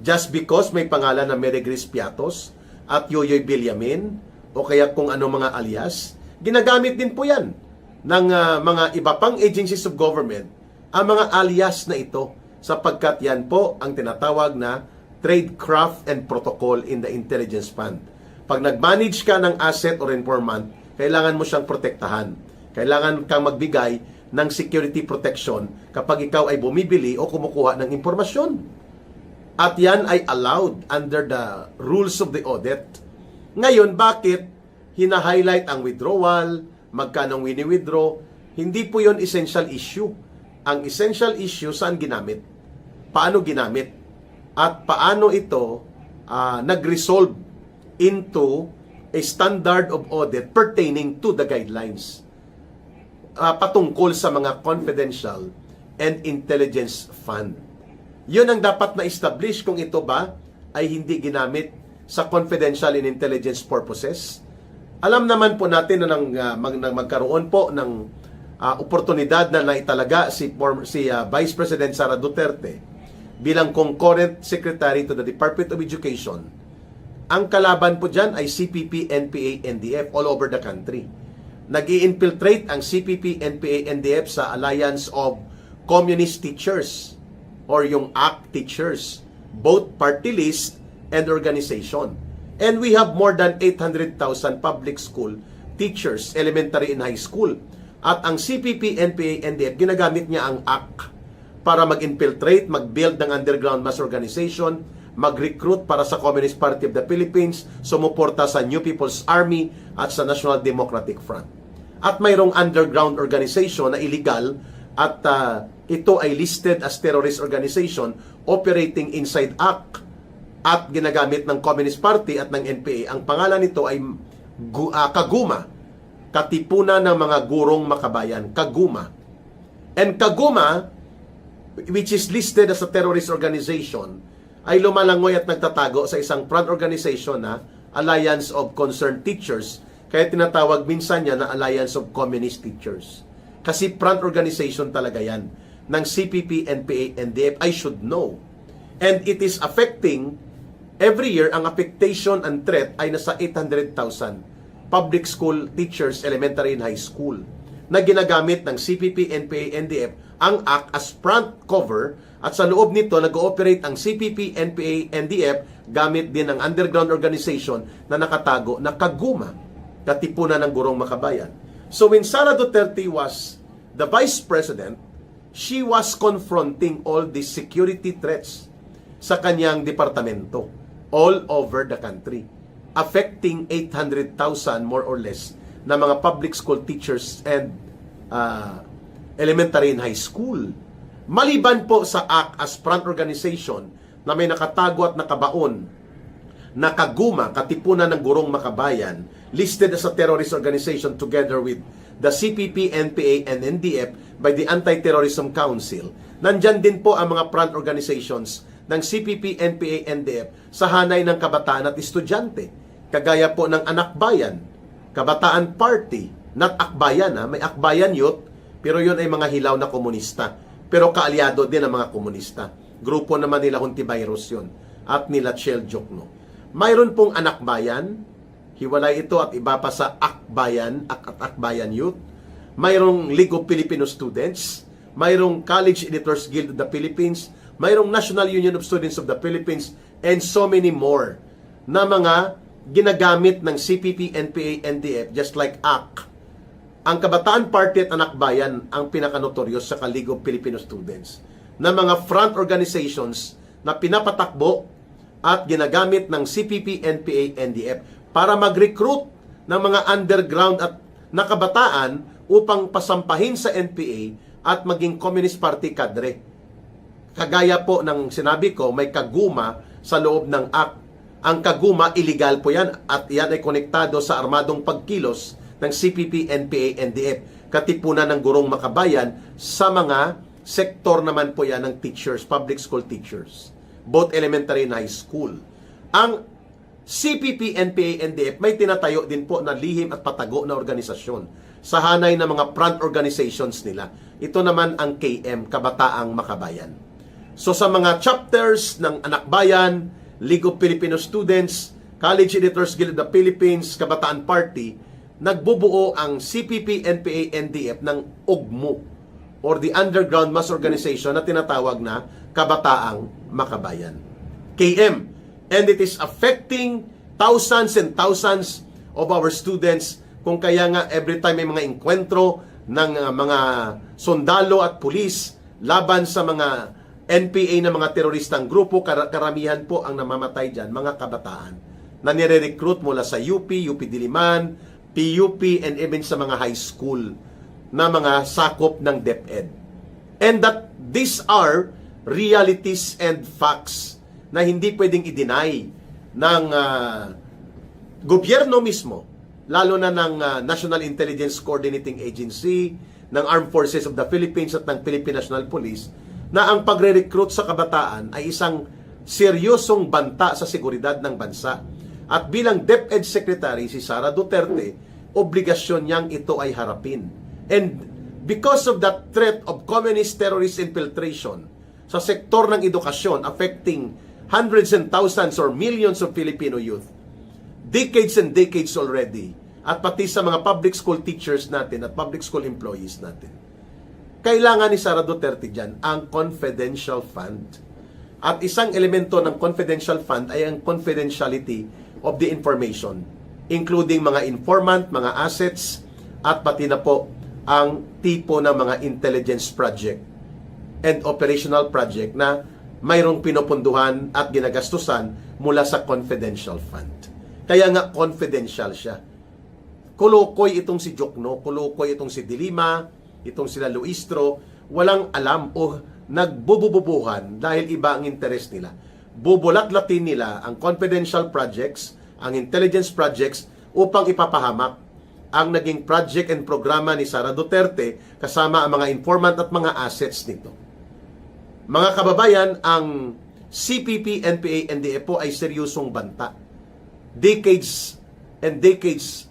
Just because may pangalan na Mary Grace Piatos at Yoyoy Villamin o kaya kung ano mga alias, ginagamit din po yan ng mga iba pang agencies of government ang mga alias na ito sapagkat yan po ang tinatawag na tradecraft and protocol in the intelligence fund. Pag nag-manage ka ng asset or informant, kailangan mo siyang protektahan. Kailangan kang magbigay ng security protection kapag ikaw ay bumibili o kumukuha ng impormasyon. At yan ay allowed under the rules of the audit. Ngayon, bakit hina-highlight ang withdrawal, magkano wini-withdraw? Hindi po yon essential issue. Ang essential issue, saan ginamit? Paano ginamit? At paano ito nag-resolve into a standard of audit pertaining to the guidelines patungkol sa mga confidential and intelligence fund. Yun ang dapat na-establish kung ito ba ay hindi ginamit sa confidential and intelligence purposes. Alam naman po natin na magkaroon po ng oportunidad na naitalaga si Vice President Sara Duterte bilang concurrent secretary to the Department of Education. Ang kalaban po dyan ay CPP, NPA, NDF all over the country. Nag-i-infiltrate ang CPP, NPA, NDF sa Alliance of Communist Teachers or yung ACT teachers, both party list and organization. And we have more than 800,000 public school teachers, elementary and high school. At ang CPP, NPA, NDF, ginagamit niya ang ACT para mag-infiltrate, mag-build ng underground mass organization, mag-recruit para sa Communist Party of the Philippines, sumuporta sa New People's Army at sa National Democratic Front. At mayroong underground organization na illegal at ito ay listed as terrorist organization operating inside ACT at ginagamit ng Communist Party at ng NPA. Ang pangalan nito ay Kaguma, Katipunan ng mga Gurong Makabayan, Kaguma. And Kaguma, which is listed as a terrorist organization, ay lumalangoy at nagtatago sa isang front organization na Alliance of Concerned Teachers, kaya tinatawag minsan niya na Alliance of Communist Teachers. Kasi front organization talaga yan ng CPP, NPA, NDF. I should know. And it is affecting, every year, ang affectation and threat ay nasa 800,000 public school teachers, elementary and high school. na ginagamit ng CPP, NPA, NDF ang ACT as front cover at sa loob nito nag-ooperate ang CPP, NPA, NDF gamit din ng underground organization na nakatago na Kaguma, katipunan ng Gurong Makabayan. So when Sara Duterte was the Vice President, she was confronting all these security threats sa kanyang departamento all over the country, affecting 800,000 more or less na mga public school teachers and elementary and high school. Maliban po sa ACT as front organization na may nakatago at nakabaon na Kaguma, katipunan ng Gurong Makabayan, listed as a terrorist organization together with the CPP, NPA, and NDF by the Anti-Terrorism Council. Nandyan din po ang mga front organizations ng CPP, NPA, NDF sa hanay ng kabataan at estudyante. Kagaya po ng Anak Bayan, Kabataan Party, not Akbayan, may Akbayan Youth, pero yun ay mga hilaw na komunista. Pero kaalyado din ang mga komunista. Grupo naman nila Hontivirus yun at nila Chel Jokno. Mayroon pong Anak Bayan, hiwalay ito at iba pa sa Akbayan at Akbayan Youth. Mayroong League of Filipino Students, mayroong College Editors Guild of the Philippines, mayroong National Union of Students of the Philippines, and so many more na mga ginagamit ng CPP, NPA, NDF, just like ACT. Ang Kabataan Party at Anak Bayan ang pinakanotoryos sa League of Filipino Students na mga front organizations na pinapatakbo at ginagamit ng CPP, NPA, NDF para mag-recruit ng mga underground at nakabataan upang pasampahin sa NPA at maging Communist Party kadre. Kagaya po ng sinabi ko, may Kaguma sa loob ng ACT. Ang Kaguma, illegal po yan at yan ay konektado sa armadong pagkilos ng CPP, NPA, NDF. Katipunan ng Gurong Makabayan sa mga sektor naman po yan ng teachers, public school teachers, both elementary and high school. Ang CPP, NPA, NDF may tinatayo din po na lihim at patago na organisasyon sa hanay ng mga front organizations nila. Ito naman ang KM, Kabataang Makabayan. So sa mga chapters ng Anak Bayan, League of Filipino Students, College Editors Guild of the Philippines, Kabataan Party, nagbubuo ang CPP, NPA, NDF ng UGMO or the Underground Mass Organization na tinatawag na Kabataang Makabayan. KM. And it is affecting thousands and thousands of our students. Kung kaya nga every time may mga enkwentro ng mga sundalo at pulis laban sa mga NPA na mga teroristang grupo, karamihan po ang namamatay dyan, mga kabataan na nire-recruit mula sa UP, UP Diliman, PUP, and even sa mga high school na mga sakop ng DepEd. And that these are realities and facts na hindi pwedeng i-deny ng gobyerno mismo, lalo na ng National Intelligence Coordinating Agency, ng Armed Forces of the Philippines at ng Philippine National Police, na ang pagre-recruit sa kabataan ay isang seryosong banta sa seguridad ng bansa. At bilang DepEd Secretary, si Sara Duterte, obligasyon niyang ito ay harapin. And because of that threat of communist terrorist infiltration sa sektor ng edukasyon affecting hundreds and thousands or millions of Filipino youth, decades and decades already, at pati sa mga public school teachers natin at public school employees natin, kailangan ni Sara Duterte dyan ang confidential fund. At isang elemento ng confidential fund ay ang confidentiality of the information, including mga informant, mga assets, at pati na po ang tipo ng mga intelligence project and operational project na mayroong pinupunduhan at ginagastusan mula sa confidential fund. Kaya nga confidential siya. Kulukoy itong si Jokno, kulukoy itong si Dilima, itong sila Luistro, walang alam o nagbubububuhan dahil iba ang interes nila. Bubulat-latin nila ang confidential projects, ang intelligence projects upang ipapahamak ang naging project and programa ni Sara Duterte kasama ang mga informant at mga assets nito. Mga kababayan, ang CPP, NPA, NDF po ay seryosong banta. Decades and decades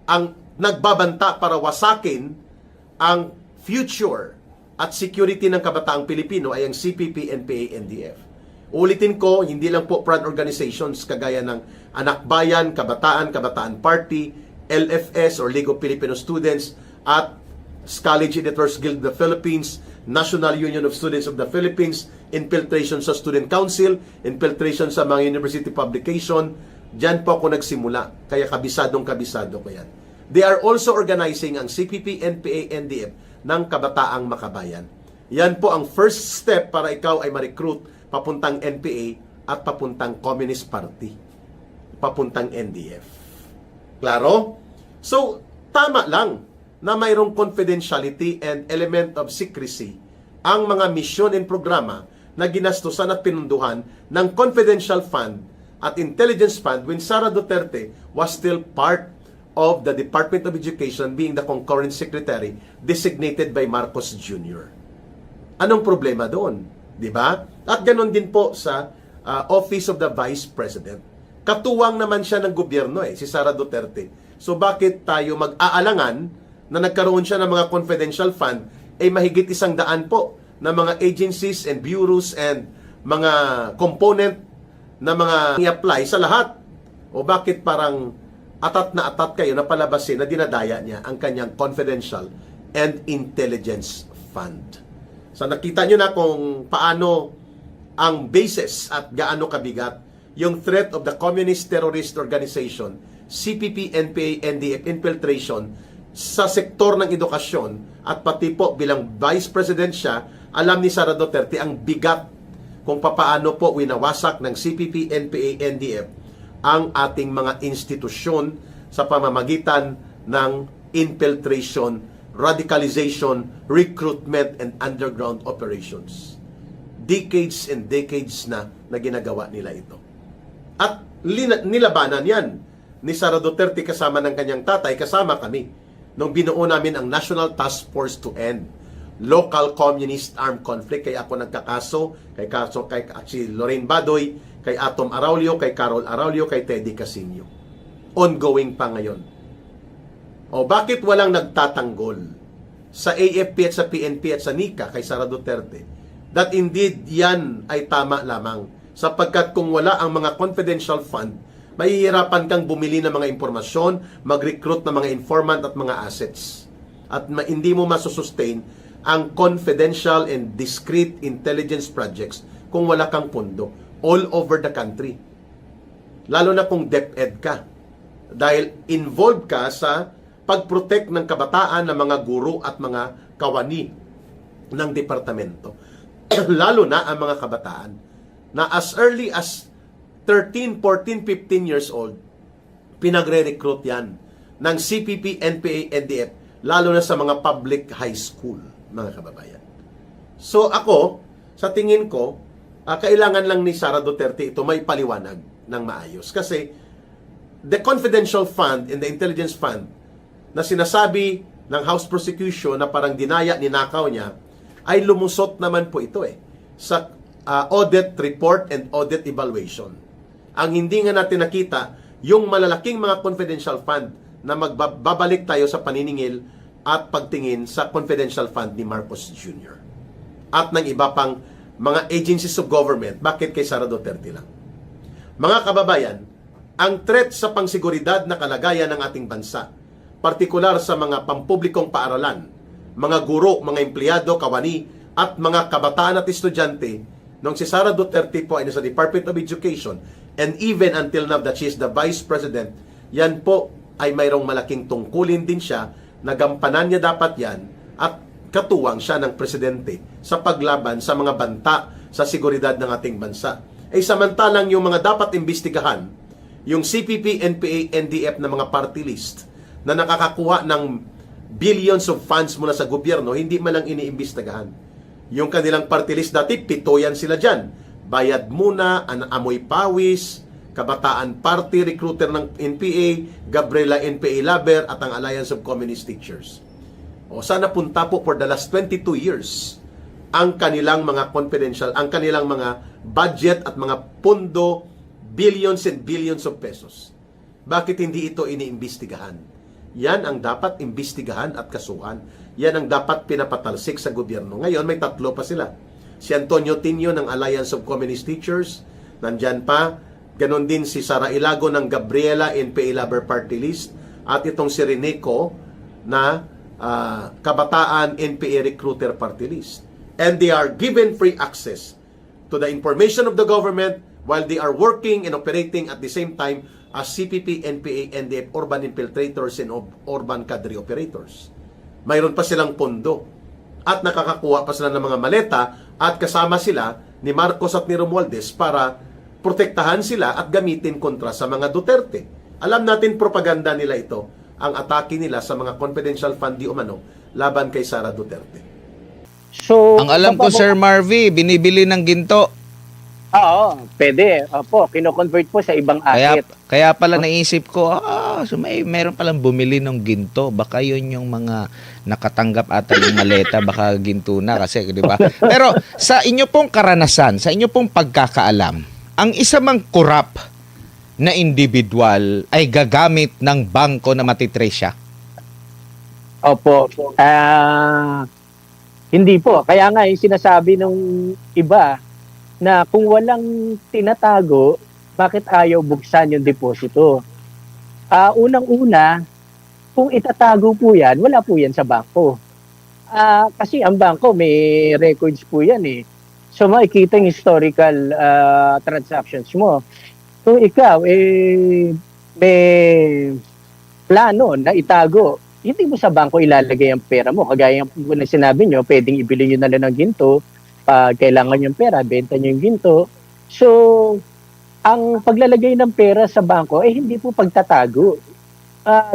ang nagbabanta para wasakin ang future at security ng kabataang Pilipino ay ang CPP, NPA, NDF. Ulitin ko, hindi lang po front organizations kagaya ng Anak Bayan, Kabataan, Kabataan Party, LFS or League of Filipino Students at College Editors Guild of the Philippines, National Union of Students of the Philippines, infiltration sa Student Council, infiltration sa mga university publication. Diyan po ako nagsimula. Kaya kabisado ko yan. They are also organizing ang CPP, NPA, NDF ng Kabataang Makabayan. Yan po ang first step para ikaw ay ma-recruit papuntang NPA at papuntang Communist Party, papuntang NDF. Klaro? So, tama lang na mayroong confidentiality and element of secrecy ang mga misyon and programa na ginastusan at pinunduhan ng confidential fund at intelligence fund when Sara Duterte was still part of the Department of Education, being the concurrent secretary designated by Marcos Jr. Anong problema doon? Di ba? At ganoon din po sa Office of the Vice President. Katuwang naman siya ng gobyerno si Sara Duterte. So bakit tayo mag-aalangan na nagkaroon siya ng mga confidential fund mahigit 100 po na mga agencies and bureaus and mga component na mga i-apply sa lahat? O bakit parang atat na atat kayo na palabasin na dinadaya niya ang kanyang confidential and intelligence fund? So nakita nyo na kung paano ang basis at gaano kabigat yung threat of the Communist Terrorist Organization, CPP, NPA, NDF infiltration sa sektor ng edukasyon, at pati po bilang Vice President siya, alam ni Sara Duterte ang bigat kung papaano po winawasak ng CPP, NPA, NDF ang ating mga institusyon sa pamamagitan ng infiltration, radicalization, recruitment, and underground operations. Decades and decades na ginagawa nila ito. At nilabanan yan ni Sara Duterte kasama ng kanyang tatay, kasama kami nung binuo namin ang National Task Force to End Local Communist Armed Conflict. Kay ako nagkakaso, kay si Lorraine Badoy, kay Atom Araulio, kay Carol Araulio, kay Teddy Casino. Ongoing pa ngayon. O bakit walang nagtatanggol sa AFP at sa PNP at sa NICA kay Sara Duterte? That indeed yan ay tama lamang, sapagkat kung wala ang mga confidential fund, mahihirapan kang bumili ng mga impormasyon, mag-recruit ng mga informant at mga assets. At hindi mo masusustain ang confidential and discreet intelligence projects kung wala kang pondo all over the country. Lalo na kung DepEd ka. Dahil involved ka sa pag-protect ng kabataan ng mga guro at mga kawani ng departamento. Lalo na ang mga kabataan na as early as 13, 14, 15 years old, pinagre-recruit yan ng CPP, NPA, NDF, lalo na sa mga public high school, mga kababayan. So ako, sa tingin ko, kailangan lang ni Sara Duterte ito may paliwanag ng maayos. Kasi the confidential fund and the intelligence fund na sinasabi ng House Prosecution na parang dinaya, ninakaw niya, ay lumusot naman po ito sa audit report and audit evaluation. Ang hindi nga natin nakita, yung malalaking mga confidential fund na magbabalik tayo sa paniningil at pagtingin sa confidential fund ni Marcos Jr. At ng iba pang mga agencies of government. Bakit kay Sara Duterte lang? Mga kababayan, ang threat sa pangsiguridad na kalagayan ng ating bansa, partikular sa mga pampublikong paaralan, mga guro, mga empleyado, kawani, at mga kabataan at estudyante, nung si Sara Duterte po ay nasa Department of Education, and even until now that she is the Vice President, yan po ay mayroong malaking tungkulin din siya, nagampanan niya dapat yan, at katuwang siya ng Presidente sa paglaban sa mga banta sa seguridad ng ating bansa. Samantalang yung mga dapat imbestigahan, yung CPP, NPA, NDF na mga party list na nakakakuha ng billions of funds mula sa gobyerno, hindi malang iniimbestigahan. Yung kanilang party list dati, 7 yan sila dyan. Bayad muna, amoy pawis, Kabataan Party, recruiter ng NPA, Gabriela NPA Laber, at ang Alliance of Communist Teachers. O sana punta po for the last 22 years ang kanilang mga confidential, ang kanilang mga budget at mga pondo, billions and billions of pesos. Bakit hindi ito iniimbestigahan? Yan ang dapat imbestigahan at kasuhan. Yan ang dapat pinapatalsik sa gobyerno. Ngayon, may 3 pa sila. Si Antonio Tinio ng Alliance of Communist Teachers, nandyan pa. Ganon din si Sara Ilago ng Gabriela NPA Laber Party List. At itong si Reneco na Kabataan NPA Recruiter Party List. And they are given free access to the information of the government while they are working and operating at the same time as CPP, NPA, NDF, urban infiltrators and urban cadre operators. Mayroon pa silang pondo at nakakakuha pa sila ng mga maleta at kasama sila ni Marcos at ni Romualdez para protektahan sila at gamitin kontra sa mga Duterte. Alam natin propaganda nila ito, ang atake nila sa mga confidential fund di umano laban kay Sara Duterte. So, Ang alam ko, Sir Marvy, binibili ng ginto. Oo, pwede. Opo, kino-convert po sa ibang asset. Kaya pala naisip ko, so meron palang bumili ng ginto. Baka yun yung mga nakatanggap ata yung maleta, baka ginto na kasi, di ba? Pero sa inyo pong karanasan, sa inyo pong pagkakaalam, ang isa mang korap na individual ay gagamit ng bangko na matitrace siya? Opo. Hindi po. Kaya nga yung sinasabi ng iba na kung walang tinatago, bakit ayaw buksan yung deposito? Unang-una, kung itatago po yan, wala po yan sa bangko. Kasi ang bangko may records po yan eh. So makikita yung historical transactions mo. Kung ikaw may plano na itago, hindi mo sa bangko ilalagay ang pera mo. Kagaya ng sinabi nyo, pwedeng ibili nyo na lang ng ginto. Pag kailangan yung pera, benta nyo yung ginto. So, ang paglalagay ng pera sa bangko, hindi po pagtatago.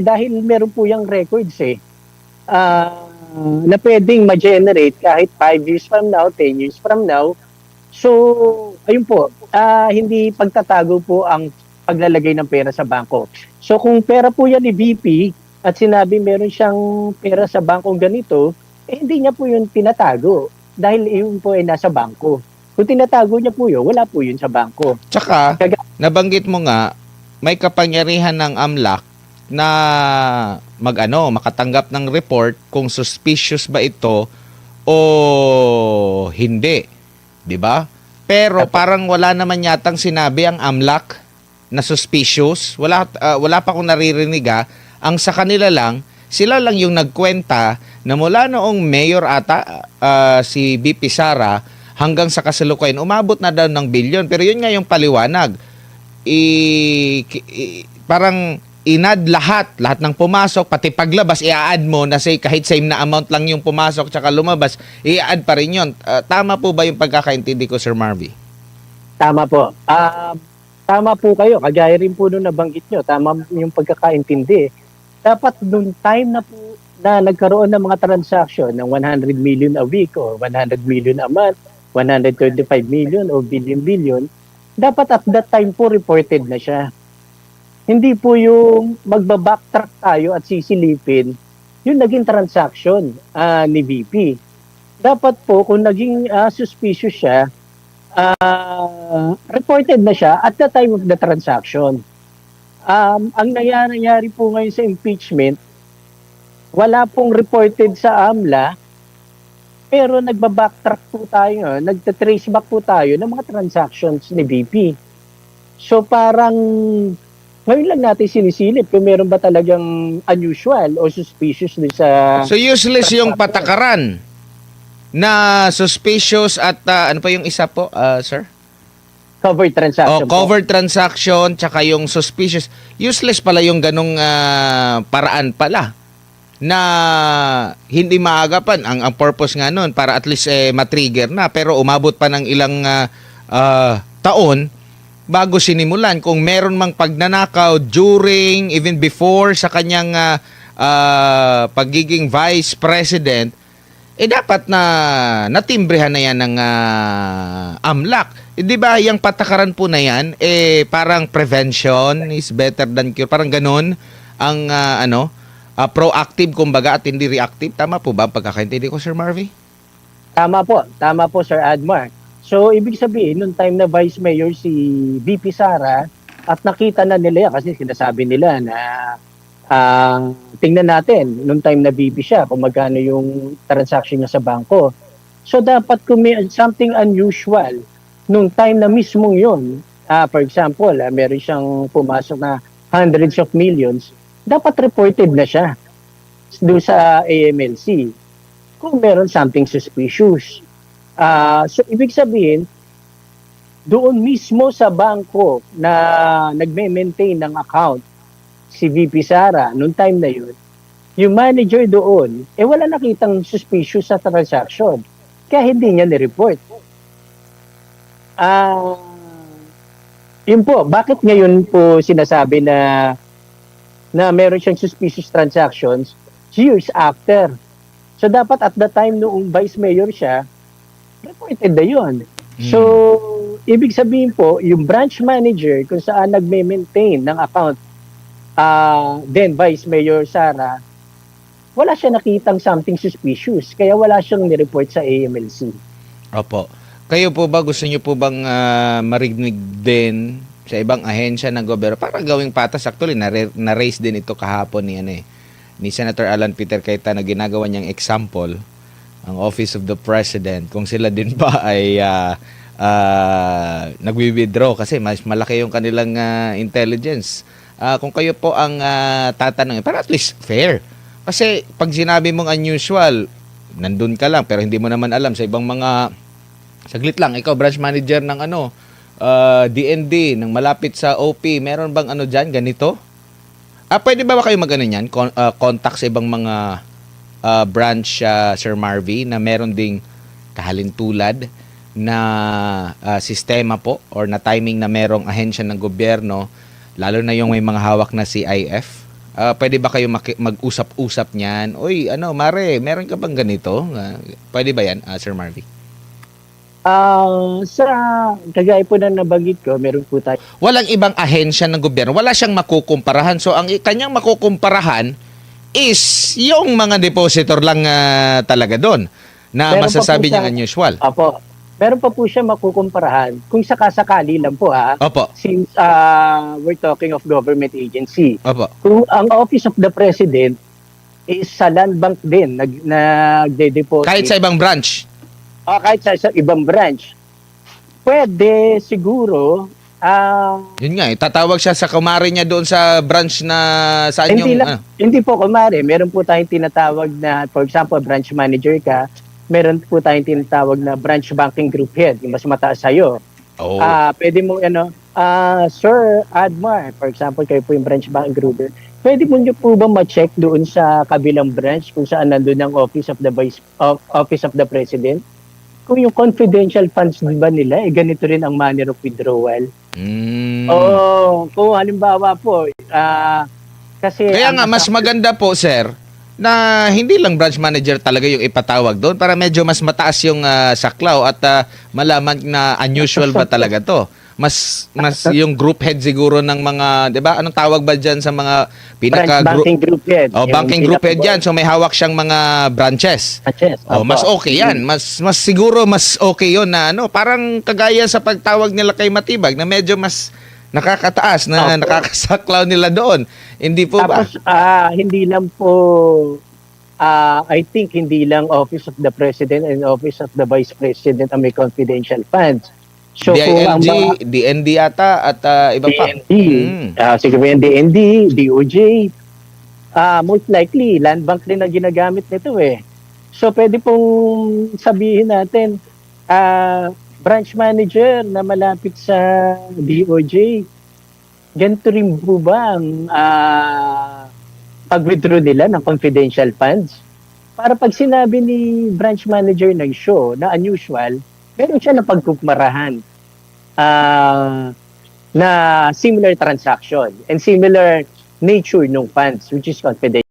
Dahil meron po yung records na pwedeng ma-generate kahit 5 years from now, 10 years from now. So, ayun po, hindi pagtatago po ang paglalagay ng pera sa bangko. So, kung pera po yan ni VP at sinabi meron siyang pera sa bangkong ganito, hindi niya po yun tinatago dahil yun po ay nasa bangko. Kung tinatago niya po yun, wala po yun sa bangko. Tsaka, nabanggit mo nga, may kapangyarihan ng AMLAC na makatanggap ng report kung suspicious ba ito o hindi. 'Di ba? Pero parang wala naman yatang sinabi ang AMLAC na suspicious. Wala pa akong naririnig Ang sa kanila lang, sila lang yung nagkwenta na mula noong mayor ata si BP Sara hanggang sa kasalukuyan umabot na daw ng bilyon. Pero yun nga yung paliwanag. Parang inad lahat ng pumasok, pati paglabas, i-add mo na say kahit same na amount lang yung pumasok tsaka lumabas, i-add pa rin yun. Tama po ba yung pagkakaintindi ko, Sir Marvy? Tama po. Tama po kayo. Kagaya rin po nung nabanggit nyo. Tama yung pagkakaintindi. Dapat nung time na po na nagkaroon ng mga transaction ng 100 million a week or 100 million a month, 125 million o billion, dapat at that time po reported na siya. Hindi po yung magbabacktrack tayo at sisilipin yung naging transaction ni VP. Dapat po kung naging suspicious siya, reported na siya at the time of the transaction. Ang nangyari po ngayon sa impeachment, wala pong reported sa AMLA, pero nagbabacktrack po tayo, nagtatrace back po tayo ng mga transactions ni VP. So parang ngayon lang natin sinisilip kung meron ba talagang unusual o suspicious din sa... So useless yung patakaran na suspicious at ano pa yung isa po, sir? Covered transaction. Covered transaction tsaka yung suspicious. Useless pala yung ganong paraan pala na hindi maagapan. Ang purpose nga nun para at least matrigger na pero umabot pa ng ilang taon bago sinimulan. Kung meron mang pagnanakaw during, even before sa kanyang pagiging vice president, dapat na natimbrehan na yan ng AMLAC. Di ba, yung patakaran po na yan, parang prevention is better than cure. Parang ganun ang proactive kumbaga at hindi reactive. Tama po ba ang pagkakaintindi ko, Sir Marvy? Tama po, Sir Admar. So, ibig sabihin, nung time na Vice Mayor si VP Sara at nakita na nila yan, kasi sinasabi nila na tingnan natin nung time na VP siya kung magkano yung transaction niya sa bangko. So, dapat kung may something unusual nung time na mismong yun, for example, meron siyang pumasok na hundreds of millions, dapat reported na siya. doon sa AMLC kung meron something suspicious. So ibig sabihin, doon mismo sa bangko na nagme-maintain ng account si VP Sara noong time na yun, yung manager doon, wala nakitang suspicious sa transaction. Kaya hindi niya ni-report. Yun po, bakit ngayon po sinasabi na meron siyang suspicious transactions years after? So dapat at the time noong vice mayor siya, reported na yun. So, ibig sabihin po, yung branch manager kung saan nagme-maintain ng account, then Vice Mayor Sara, wala siya nakitang something suspicious, kaya wala siyang nireport sa AMLC. Opo. Kayo po ba, gusto niyo po bang marinig din sa ibang ahensya ng gobyerno para gawing patas? Actually, na-raise din ito kahapon ni Senator Alan Peter Cayetano, ginagawa niyang example ang Office of the President, kung sila din ba ay nagwi-withdraw kasi mas malaki yung kanilang intelligence. Kung kayo po ang tatanungin, para at least fair. Kasi pag sinabi mong unusual, nandun ka lang pero hindi mo naman alam sa ibang mga, saglit lang, ikaw branch manager ng DND, ng malapit sa OP, meron bang dyan, ganito? Pwede ba kayo mag-ano yan? Contact sa ibang mga branch, Sir Marvy, na meron ding kahalintulad na sistema po or na timing na merong ahensya ng gobyerno, lalo na yung may mga hawak na CIF. Pwede ba kayo mag-usap-usap niyan? Uy, Mare, meron ka bang ganito? Pwede ba yan, Sir Marvy? Sa kagaya po na nabanggit ko, meron po tayo. Walang ibang ahensya ng gobyerno. Wala siyang makukumparahan. So, ang kanyang makukumparahan is yung mga depositor lang talaga doon na Meron masasabi pa po niyang unusual. Opo. Meron pa po siya makukumparahan kung sakasakali lang po Opo. since we're talking of government agency. Opo. Kung ang Office of the President is sa land bank din nagde-deposit. Kahit sa ibang branch. Kahit sa ibang branch. Pwede siguro Yun nga, tatawag siya sa kumare niya doon sa branch na saan hindi po kumare, meron po tayong tinatawag na, for example, branch manager ka, meron po tayong tinatawag na branch banking group head, yung mas mataas sa'yo. Oh. Pwede mo, Sir Admar, for example, kayo po yung branch banking group head, pwede mo nyo po ba ma-check doon sa kabilang branch kung saan nandun ang Office of the President? Kung yung confidential funds ba nila, ganito rin ang manner of withdrawal. Kung halimbawa po, kasi... Kaya nga, mas maganda po, sir, na hindi lang branch manager talaga yung ipatawag doon para medyo mas mataas yung saklaw at malaman na unusual ba talaga to. Mas yung group head siguro ng mga, 'di ba? Anong tawag ba diyan sa mga pinaka banking group head? Banking group head diyan. So may hawak siyang mga branches. Mas okay 'yan. Mas siguro mas okay 'yon na parang kagaya sa pagtawag nila kay Matibag na medyo mas nakakataas na nakakasaklaw nila doon. Hindi po ba? Tapos hindi lang po I think hindi lang Office of the President and Office of the Vice President ang may confidential funds. So, DILG, DND yata at iba pa. DND, siguro yung DND, DOJ, most likely, land bank din ang ginagamit nito So, pwede pong sabihin natin, branch manager na malapit sa DOJ, ganito rin po ba ang pag-withdraw nila ng confidential funds? Para pag sinabi ni branch manager ng show na unusual, meron siya na pagkukumarahan na similar transaction and similar nature ng funds which is confidential.